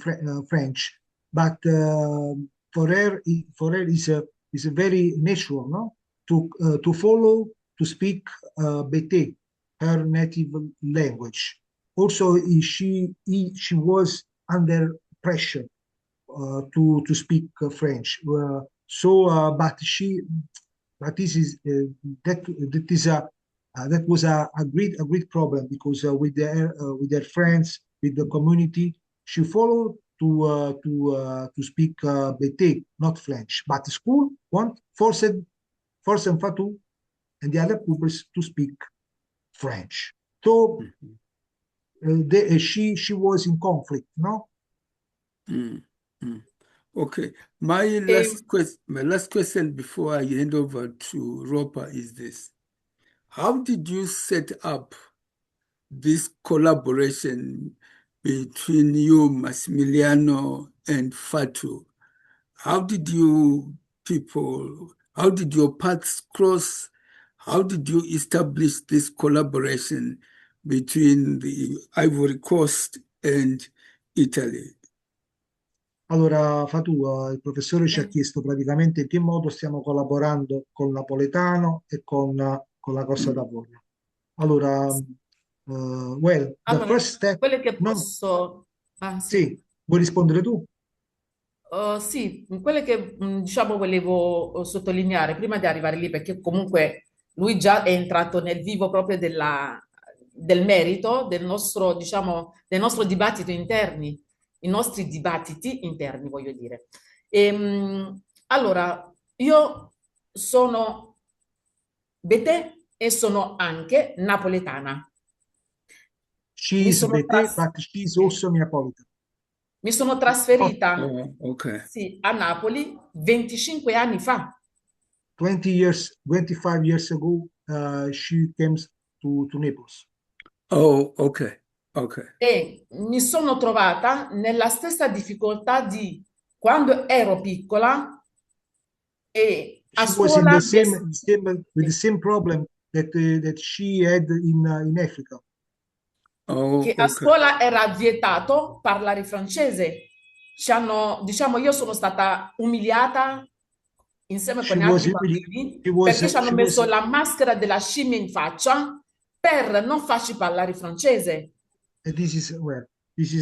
French, but for her is a very natural, no? To follow to speak Bété, her native language. Also, she was under pressure to speak French. But this is that was a great problem because with their friends, with the community, she followed to speak Bété, not French. But the school forced Fatou and the other pupils to speak French. So she was in conflict, no? Okay. My last question before I hand over to Ropa is this. How did you set up this collaboration between you, Massimiliano, and Fatou? How did your paths cross? How did you establish this collaboration between the Ivory Coast and Italy? Allora, Fatou, il professore ci ha chiesto praticamente in che modo stiamo collaborando con il napoletano e con la Costa d'Avorio. Allora, the first step... Quelle che posso... sì, vuoi rispondere tu? Sì, quelle che diciamo volevo sottolineare prima di arrivare lì, perché comunque lui già è entrato nel vivo proprio del merito del nostro, diciamo, del nostro dibattito interni, i nostri dibattiti interni, voglio dire. Allora, io sono Bété e sono anche napoletana. She's Bété, but she's also Neapolitan. Mi sono trasferita sì, a Napoli 25 anni fa. 25 years ago, she came to Naples. Oh, ok. E mi sono trovata nella stessa difficoltà di quando ero piccola e a She was scuola with the same problem that she had in Africa. Che a scuola era vietato parlare francese. Diciamo, io sono stata umiliata insieme con altri bambini perché ci hanno messo la maschera della scimmia in faccia per non farci parlare francese. This is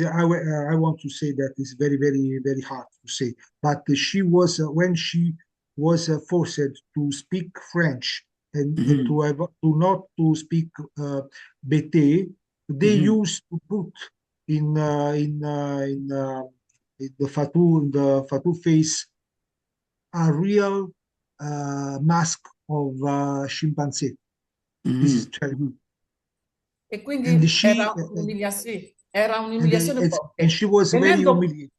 I want to say that it's very, very, very hard to say. But she was when she was forced to speak French and to not to speak Bété, they used to put in the Fatou face a real mask of chimpanzee. This is terrible. E quindi era un'umiliazione forte. And she was very humiliated.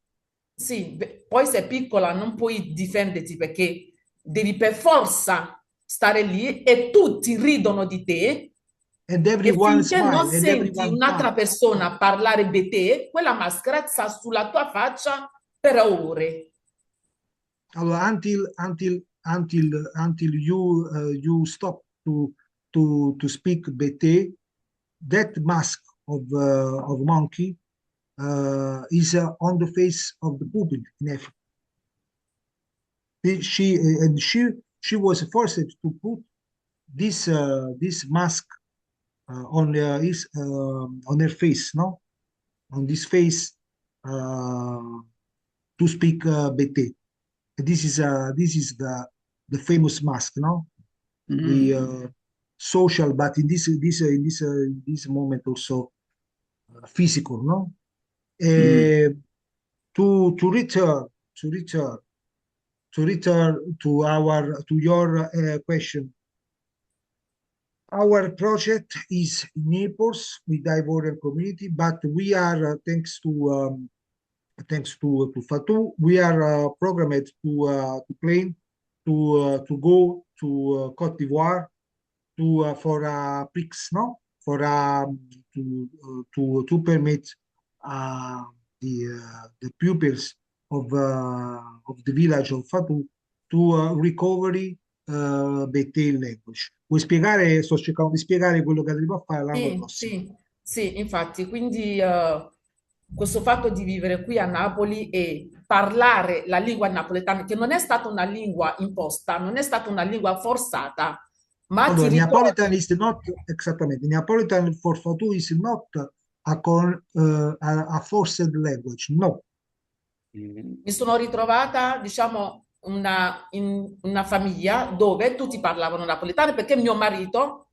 Sì, poi sei piccola, non puoi difenderti perché devi per forza stare lì e tutti ridono di te. And everyone e finché smile, non senti un'altra persona parlare di te, quella maschera sta sulla tua faccia per ore. Allora, until you stop to speak Bété, that mask of monkey is on the face of the pupil in Africa. She was forced to put this mask on her face, no, on this face to speak Bété. This is the famous mask, no, the social, but in this moment also physical, no. To return to your question. Our project is in Naples with the Ivorian community, but we are thanks to Fatou, we are programmed to plan to go to Côte d'Ivoire for a PRIX, no, for to permit the pupils of the village of Fatou to recovery Bethel language. Vuoi spiegare? Sto cercando di spiegare quello che arrivo a fare l'anno prossimo. Sì, infatti, quindi questo fatto di vivere qui a Napoli e parlare la lingua napoletana, che non è stata una lingua imposta, non è stata una lingua forzata, ma ti Allora, ritrovi. Neapolitan is not, esattamente, Neapolitan for Fatou is not a forced language, no. Mi sono ritrovata, diciamo, in una famiglia dove tutti parlavano napoletano perché mio marito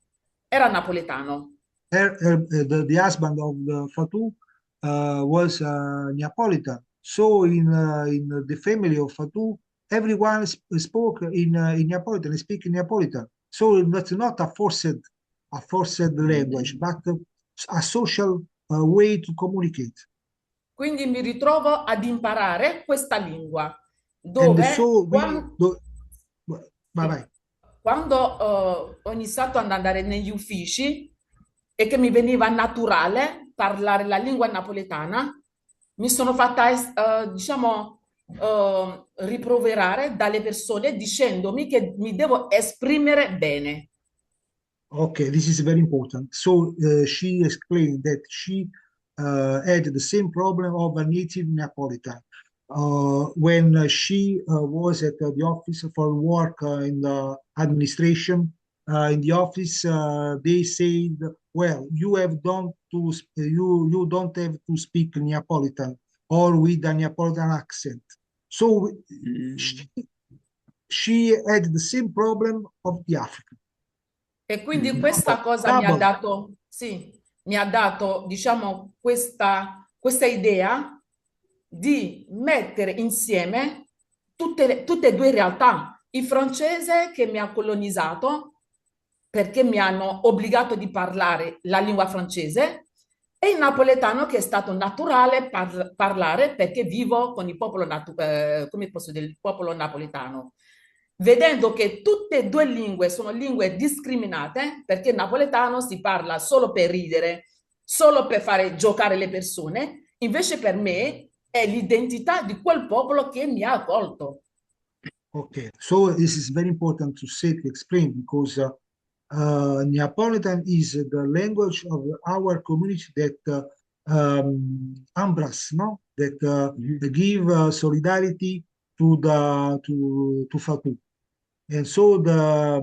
era napoletano. The husband of the Fatou was Neapolitan. So in the family of Fatou, everyone spoke in Neapolitan, speak in Neapolitan. So that's not a forced language, but a social way to communicate. Quindi mi ritrovo ad imparare questa lingua, And dove so vai. quando ho iniziato ad andare negli uffici e che mi veniva naturale parlare la lingua napoletana, mi sono fatta, diciamo, riproverare dalle persone dicendomi che mi devo esprimere bene. Okay, this is very important. So she explained that she had the same problem of a native Neapolitan. When she was at the office for work in the administration, in the office, they said, "Well, you don't have to speak Neapolitan or with a Neapolitan accent." So she had the same problem of the African. E quindi questa cosa mi ha dato, diciamo, questa idea di mettere insieme tutte e due realtà. Il francese che mi ha colonizzato perché mi hanno obbligato di parlare la lingua francese e il napoletano che è stato naturale parlare perché vivo con il popolo, come posso dire, il popolo napoletano. Vedendo che tutte e due lingue sono lingue discriminate, perché il napoletano si parla solo per ridere, solo per fare giocare le persone, invece per me è l'identità di quel popolo che mi ha accolto. Okay, so this is very important to say, to explain, because Neapolitan is the language of our community that embrace, no? That give solidarity to Fatou. And so the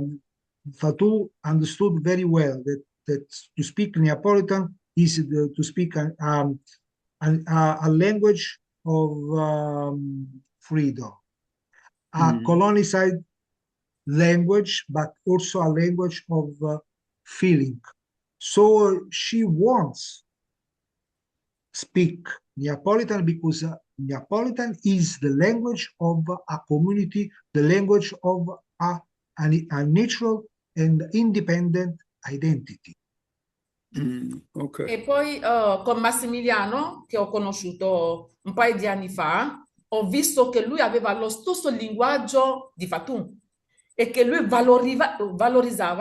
Fatou understood very well that to speak Neapolitan is to speak a language of freedom, a colonized language, but also a language of feeling. So she wants speak Neapolitan because Neapolitan is the language of a community, the language of a natural and independent identity. Okay. E poi con Massimiliano, che ho conosciuto un paio di anni fa, ho visto che lui aveva lo stesso linguaggio di Fatou e che lui valorizza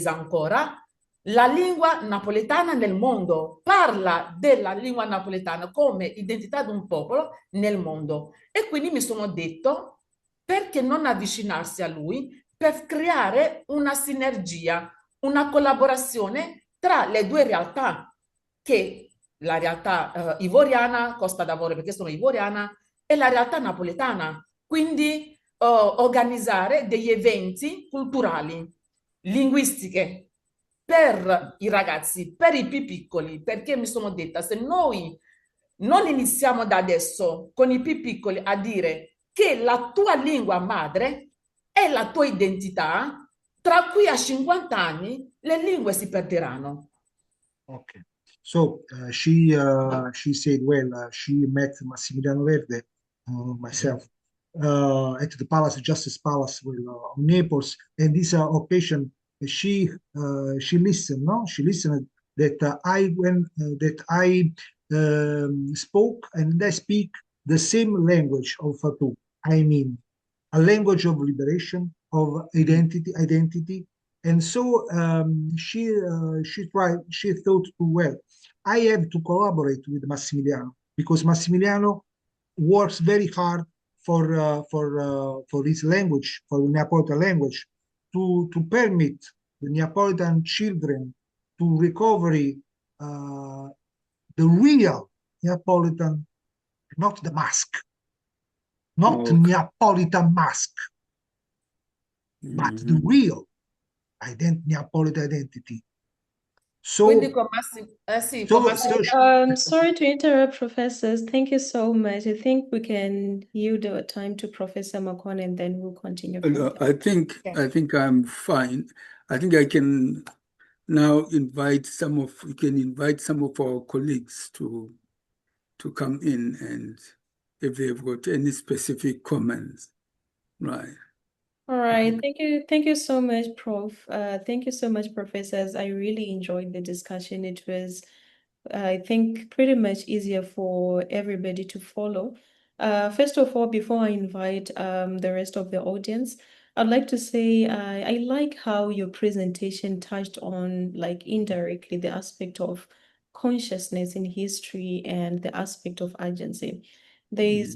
ancora la lingua napoletana nel mondo, parla della lingua napoletana come identità di un popolo nel mondo. E quindi mi sono detto, perché non avvicinarsi a lui per creare una sinergia, una collaborazione tra le due realtà, che la realtà ivoriana, Costa d'Avorio perché sono ivoriana, e la realtà napoletana. Quindi organizzare degli eventi culturali, linguistiche, per i ragazzi, per i più piccoli, perché mi sono detta, se noi non iniziamo da adesso con i più piccoli a dire che la tua lingua madre è la tua identità, tra qui a 50 anni le lingue si perderanno. Okay, so she said, well, she met Massimiliano Verde, myself, at the Palace, Justice Palace, of Naples, and this occasion she listened, no? She listened that I spoke and I speak the same language of Fatou. I mean, a language of liberation, of identity. And so she thought, well, I have to collaborate with Massimiliano because Massimiliano works very hard for this language, for the Neapolitan language, to permit the Neapolitan children to recover the real Neapolitan, not the mask, not Neapolitan mask, but the real Neapolitan identity. So, Quindi con Massimiliano. sorry to interrupt, professors. Thank you so much. I think we can yield the time to Professor Makone, and then we'll continue from there. I think I'm fine. I think I can now invite some of our colleagues to come in, and if they've got any specific comments, right? All right. Thank you so much, Prof. Thank you so much, professors. I really enjoyed the discussion. It was, I think, pretty much easier for everybody to follow. First of all, before I invite the rest of the audience, I'd like to say I like how your presentation touched on, like, indirectly the aspect of consciousness in history and the aspect of agency. There's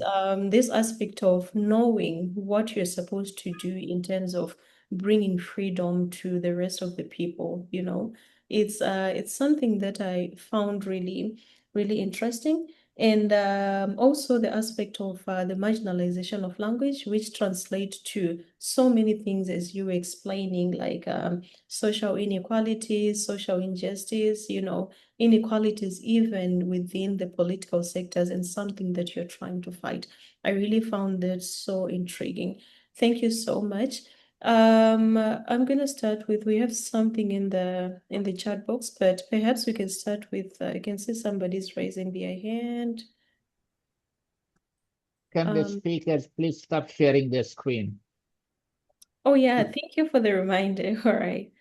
this aspect of knowing what you're supposed to do in terms of bringing freedom to the rest of the people, you know. It's something that I found really, really interesting. And also the aspect of the marginalization of language, which translates to so many things, as you were explaining, like social inequalities, social injustice, you know, inequalities even within the political sectors, and something that you're trying to fight. I really found that so intriguing. Thank you so much. I'm gonna start with, we have something in the chat box, but perhaps we can start with I can see somebody's raising their hand. Can the speakers please stop sharing their screen? Oh yeah, thank you for the reminder. All right.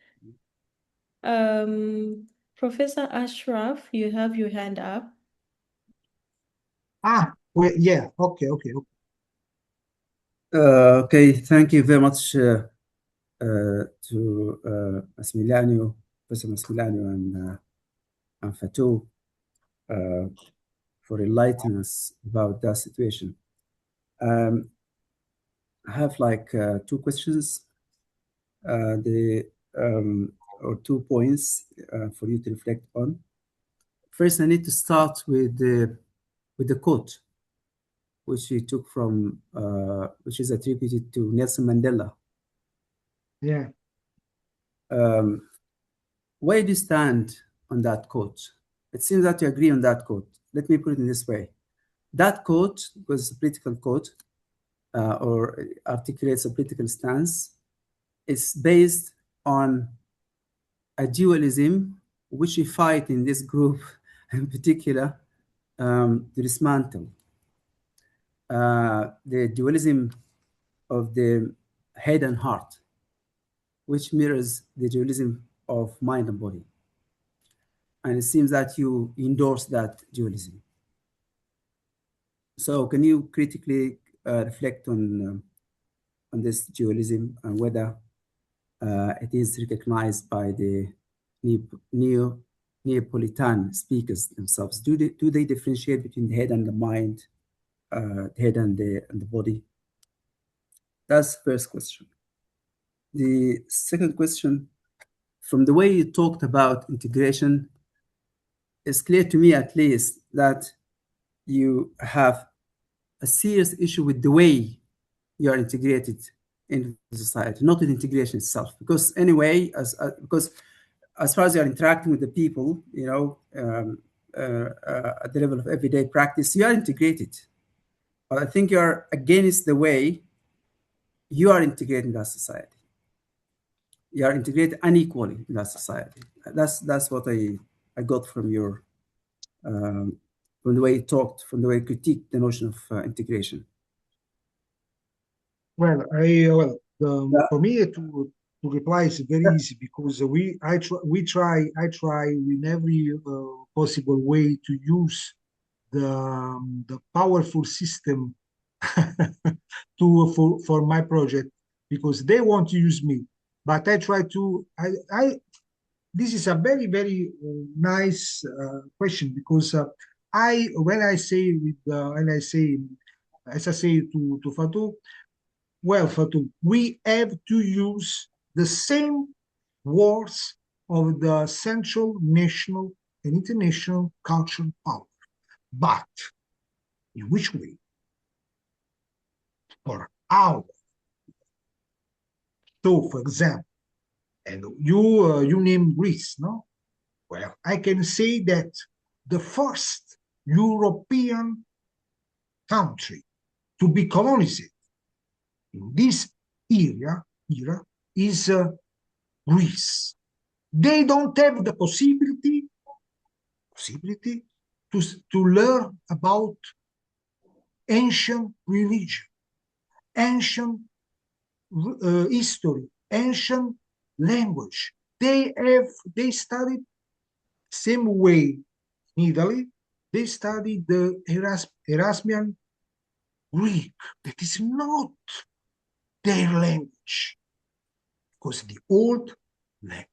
Professor Ashraf, you have your hand up. Well, yeah, okay. Okay, thank you very much to Massimiliano, Professor Massimiliano and Fatou for enlightening us about that situation. I have like two questions, or 2 points for you to reflect on. First, I need to start with the quote, which he took from, which is attributed to Nelson Mandela. Yeah. Where do you stand on that quote? It seems that you agree on that quote. Let me put it in this way. That quote was a political quote, or articulates a political stance. It's based on a dualism, which we fight in this group in particular, to dismantle. The dualism of the head and heart, which mirrors the dualism of mind and body. And it seems that you endorse that dualism. So can you critically reflect on this dualism and whether it is recognized by the Neapolitan speakers themselves? Do they differentiate between the head and the mind, the head and the body? That's the first question. The second question, from the way you talked about integration, it's clear to me at least that you have a serious issue with the way you are integrated into society, not with integration itself. Because anyway, because as far as you are interacting with the people, you know, at the level of everyday practice, you are integrated. But I think you are against the way you are integrating that society. You are integrated unequally in that society. That's what I got from your from the way you talked, from the way you critiqued the notion of integration. Well, for me to reply is very easy, because I try in every possible way to use the powerful system for my project, because they want to use me, but I try to this is a very, very nice question, because when I say as I say to Fatou, well, Fatou, we have to use the same words of the central, national, and international cultural power. But in which way? For our. So, for example, and you name Greece, no? Well, I can say that the first European country to be colonized in this era is Greece. They don't have the possibility to learn about ancient religion, ancient history, ancient language. They studied same way in Italy. They studied the Erasmian Greek. That is not their language, because the old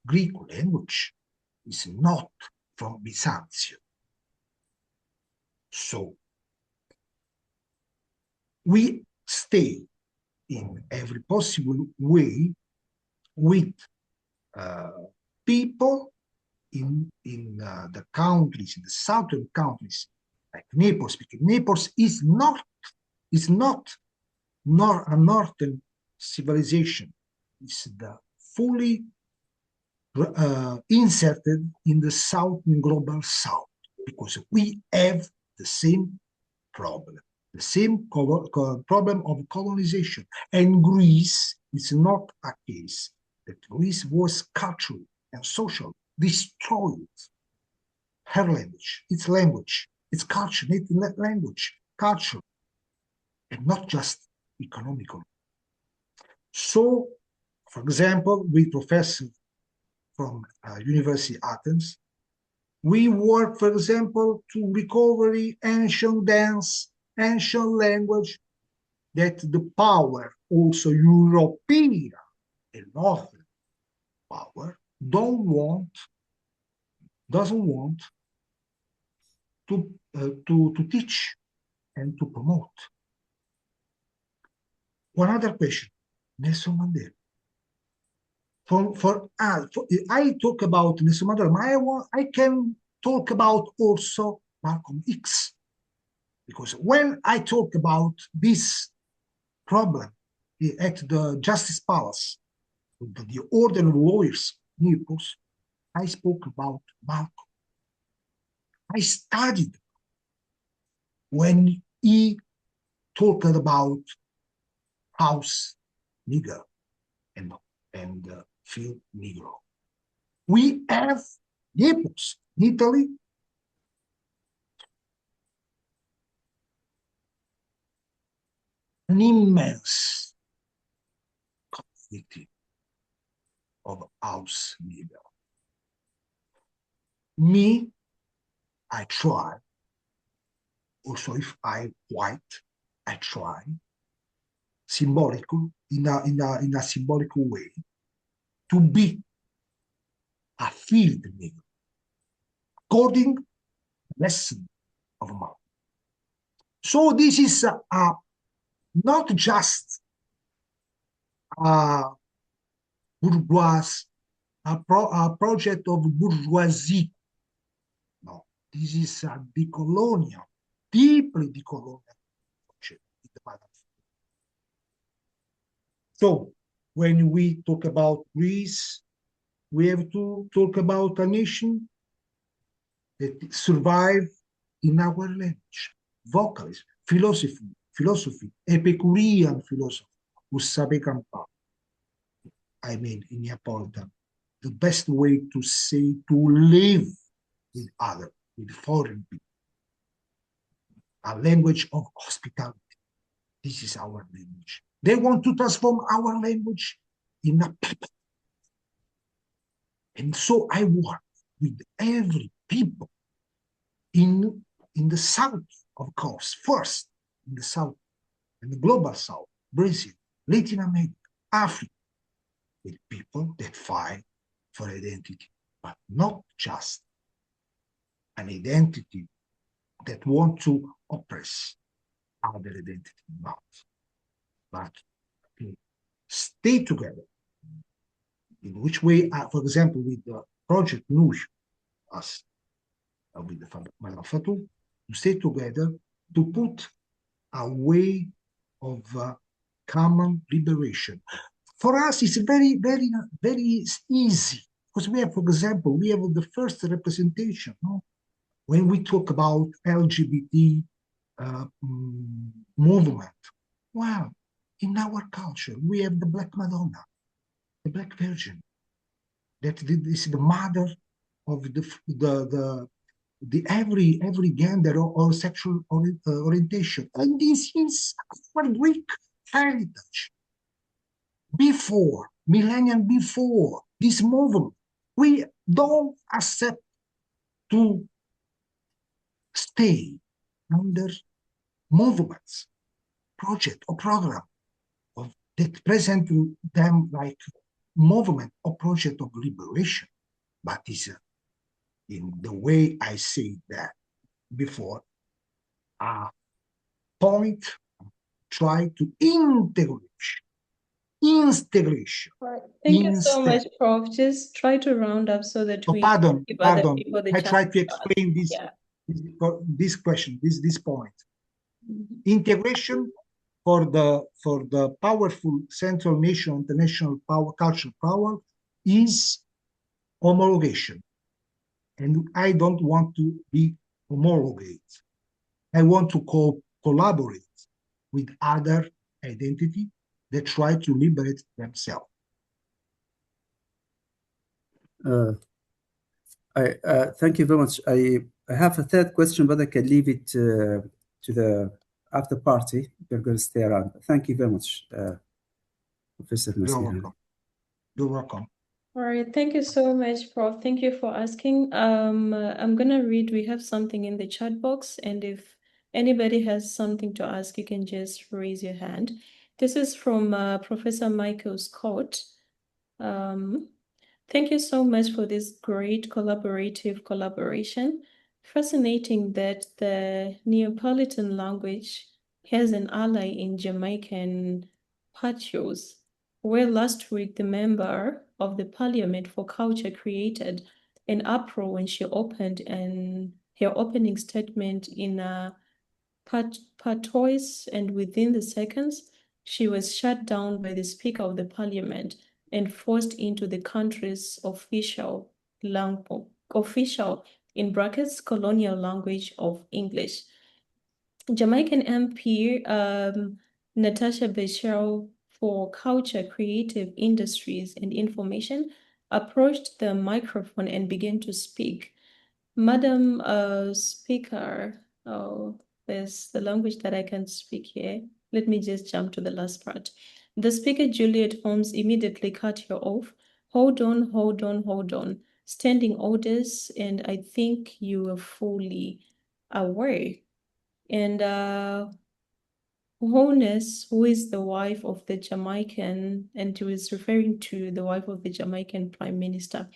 Greek language is not from Byzantium. So we stay in every possible way with people in the countries, in the southern countries, like Naples, because Naples is not a northern civilization. It's the fully inserted in the southern global south, because we have the same problem, the same problem of colonization. And Greece is not a case that Greece was culturally and socially destroyed. Her language, its culture, its language, culture, and not just economical. So, for example, we professors from University Athens, we work, for example, to recover ancient dance, ancient language, that the power, also European and Northern power, doesn't want to teach and to promote. One other question, Nelson Mandela. I talk about Nelson Mandela, I can talk about also Malcolm X, because when I talk about this problem at the Justice Palace, the Order of Lawyers, Naples, I spoke about Malcolm. I studied when he talked about house nigger and field negro. We have Naples, Italy, an immense community of house nigger. Me, I try, also if I'm white, I try, symbolical, in a symbolical way, to be a field nigger, according to the lesson of Malcolm. So this is not just a bourgeois, a project of bourgeoisie. No, this is a decolonial, deeply decolonial project in the battlefield. So when we talk about Greece, we have to talk about a nation that survived in our language, vocalism, philosophy, Epicurean philosophy, who sabe cantar. I mean, in Neapolitan, the best way to say to live with others, with foreign people. A language of hospitality. This is our language. They want to transform our language in a people. And so I work with every people in the South, of course, first in the South, in the global South, Brazil, Latin America, Africa, with people that fight for identity, but not just an identity that want to oppress, other identity, not, but stay together. In which way, for example, with the project Nuje, us, with the Madame Fatou, to stay together, to put a way of common liberation. For us, it's very, very, very easy, because we have, for example, we have the first representation, no? When we talk about LGBT movement, well, in our culture, we have the Black Madonna, the Black Virgin, that is the mother of the every gender or sexual orientation, and this is our Greek heritage. Before, millennium before this movement, we don't accept to stay under movements, project or program that present them like movement or project of liberation, but is in the way I say that before, a point try to integration. Right. Thank you so much, Prof. Just try to round up so that we give other people the I chance try to explain this, this question, this point. Integration for the powerful central nation, international power, cultural power, is homologation. And I don't want to be homologate. I want to collaborate with other identity that try to liberate themselves. Thank you very much. I have a third question, but I can leave it to the after party. We're going to stay around. Thank you very much, Professor Massimiliano. You're welcome. All right, thank you so much, Prof. Thank you for asking. I'm gonna read, we have something in the chat box, and if anybody has something to ask, you can just raise your hand. This is from Professor Michael's quote. Thank you so much for this great collaboration. Fascinating that the Neapolitan language has an ally in Jamaican patrios, where last week the member of the Parliament for Culture created an uproar when she opened her opening statement in patois, and within the seconds, she was shut down by the Speaker of the Parliament and forced into the country's official in brackets colonial language of English. Jamaican MP Natasha Bechel for Culture, Creative Industries and Information approached the microphone and began to speak. Madam Speaker, there's the language that I can speak here. Let me just jump to the last part. The speaker, Juliet Holmes, immediately cut her off. Hold on. Standing orders, and I think you are fully aware. And Honest, who is the wife of the Jamaican, and who is referring to the wife of the Jamaican Prime Minister.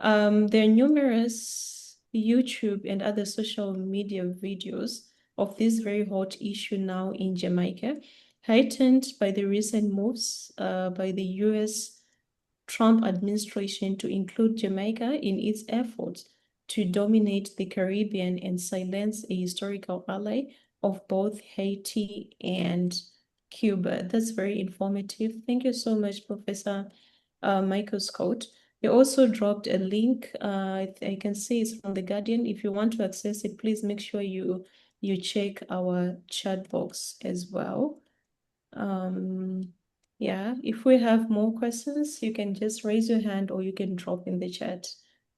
There are numerous YouTube and other social media videos of this very hot issue now in Jamaica, heightened by the recent moves by the US Trump administration to include Jamaica in its efforts to dominate the Caribbean and silence a historical ally of both Haiti and Cuba. That's very informative. Thank you so much, Professor Michael Scott. You also dropped a link. I can see it's from The Guardian. If you want to access it, please make sure you check our chat box as well. Yeah, if we have more questions, you can just raise your hand or you can drop in the chat.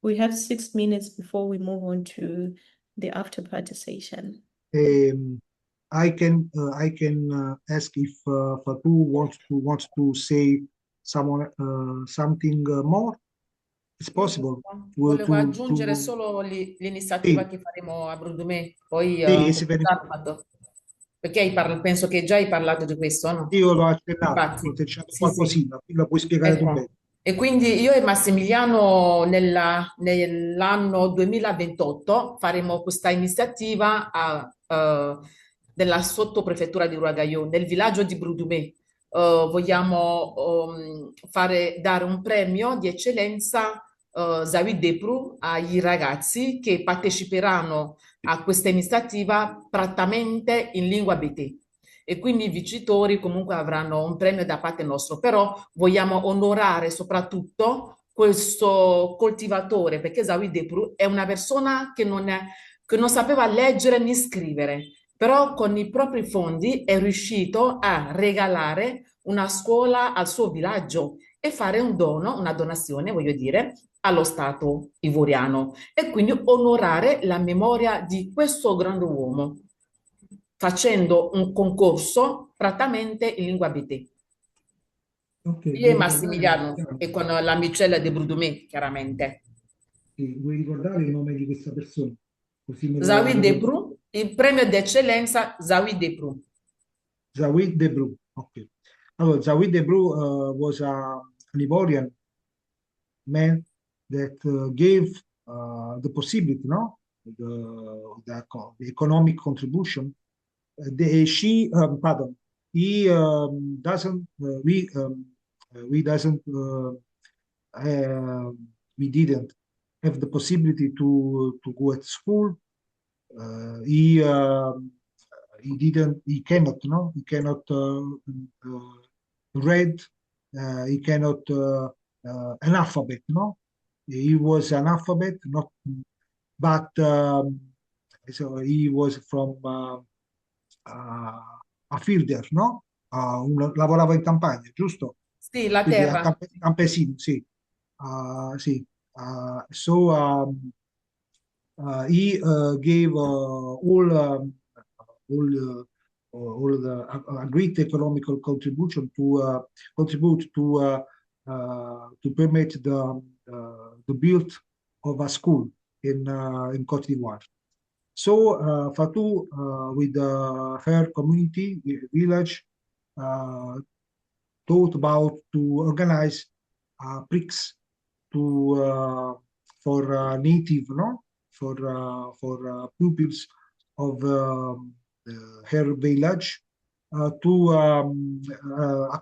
We have 6 minutes before we move on to the after party session. I can ask if Fatou wants to say something more. It's possible. Volevo aggiungere solo l'iniziativa che faremo a Brudumè, poi perché penso che già hai parlato di questo, no? Io l'ho accennato, qualcosina, la puoi spiegare tu bene. E quindi io e Massimiliano nell'anno 2028 faremo questa iniziativa della sottoprefettura di Ruagaio, nel villaggio di Brudumè. Vogliamo dare un premio di eccellenza Zawi Depru ai ragazzi che parteciperanno a questa iniziativa prettamente in lingua BT. E quindi i vincitori comunque avranno un premio da parte nostra, però vogliamo onorare soprattutto questo coltivatore, perché Zawi Depru è una persona che non sapeva leggere né scrivere, però con i propri fondi è riuscito a regalare una scuola al suo villaggio e fare un dono, una donazione, voglio dire, allo Stato ivoriano e quindi onorare la memoria di questo grande uomo facendo un concorso prettamente in lingua BT. Ok, Io e vuoi ricordare, Massimiliano e con la micella di Brudumè, chiaramente. sì, vuoi ricordare il nome di questa persona? Così me lo Zawi ricordo. Depru, il premio d'eccellenza Zawi Depru. Zawid Debru. Okay. Allora, Zawid Debru was an Ivorian man that gave the possibility, no, the economic contribution. Pardon, he doesn't. We doesn't. We didn't have the possibility to go at school. He didn't. He cannot. No, he cannot read. He cannot an alphabet. No, he was an alphabet. Not, but so he was from a fielder. No, lavorava in campagna, giusto? Sì, la Quindi terra. campesino, sì. Sì. So he gave all the a great economical contribution to contribute to permit the build of a school in Côte d'Ivoire. So Fatou, with her community village, thought about to organize prix for native, no, for pupils of her village to a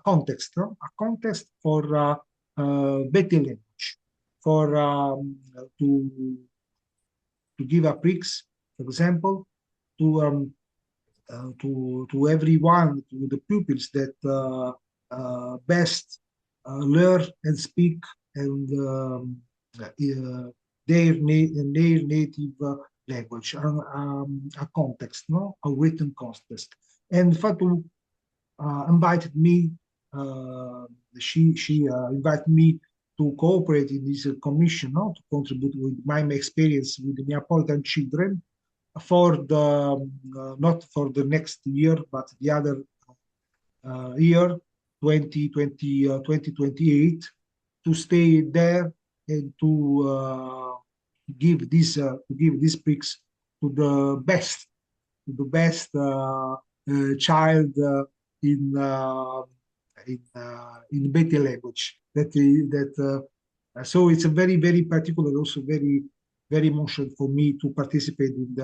contest, no? A contest for better language, for to give a prix, for example, to everyone, to the pupils that best learn and speak and their native language, a context, no, a written contest. And Fatou invited me. She invited me to cooperate in this commission, no, to contribute with my experience with the Neapolitan children for the not for the next year, but the other year, 2028, to stay there and to give this prix to the best child in Beti language. So it's a very, very particular, also very, very emotional for me to participate in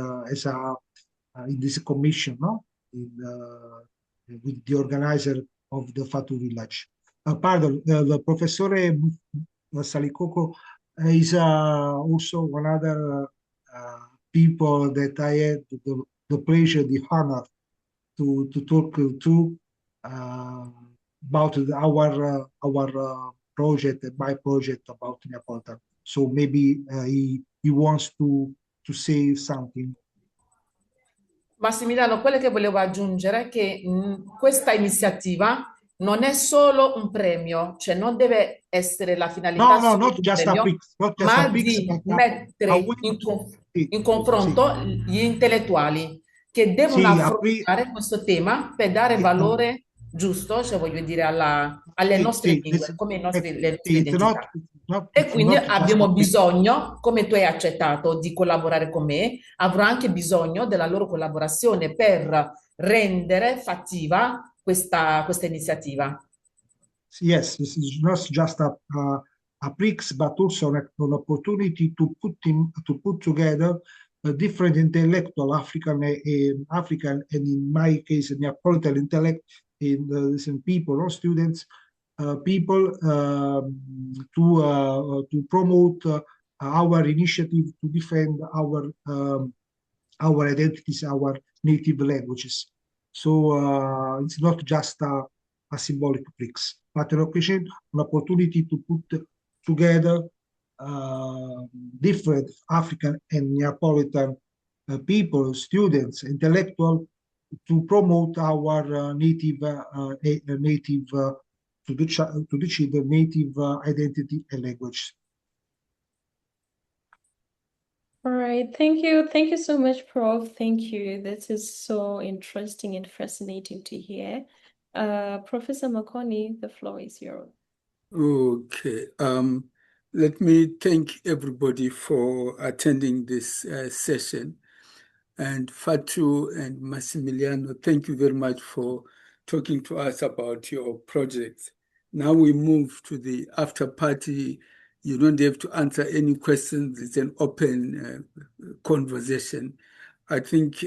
in this commission, no, with the organizer of the Fatou village. Pardon, the Professor Salikoko is also one other people that I had the pleasure, the honor to talk to about our project and my project about Neapolitan. So maybe he wants to say something. Massimiliano, quello che volevo aggiungere è che questa iniziativa non è solo un premio, cioè non deve essere la finalità No, solo not di un just premio, a prix, ma but di mettere in confronto gli intellettuali che devono affrontare questo tema per dare valore giusto, cioè voglio dire, alle nostre lingue, come le nostre identità. E quindi abbiamo bisogno, come tu hai accettato di collaborare con me, avrò anche bisogno della loro collaborazione per rendere fattiva questa iniziativa. Yes, this is not just a prix, but also an opportunity to put together different intellectual, African and in my case, Neapolitan intellect in some people or students, people to promote our initiative to defend our identities, our native languages. So it's not just a symbolic bricks, but an occasion, an opportunity to put together different African and Neapolitan people, students, intellectuals, to promote our native to the children native identity and language. All right, thank you so much, Prof. Thank you. This is so interesting and fascinating to hear. Professor Makoni, the floor is yours. Okay. Let me thank everybody for attending this session. And Fatou and Massimiliano, thank you very much for talking to us about your project. Now we move to the after party. You don't have to answer any questions. It's an open conversation. I think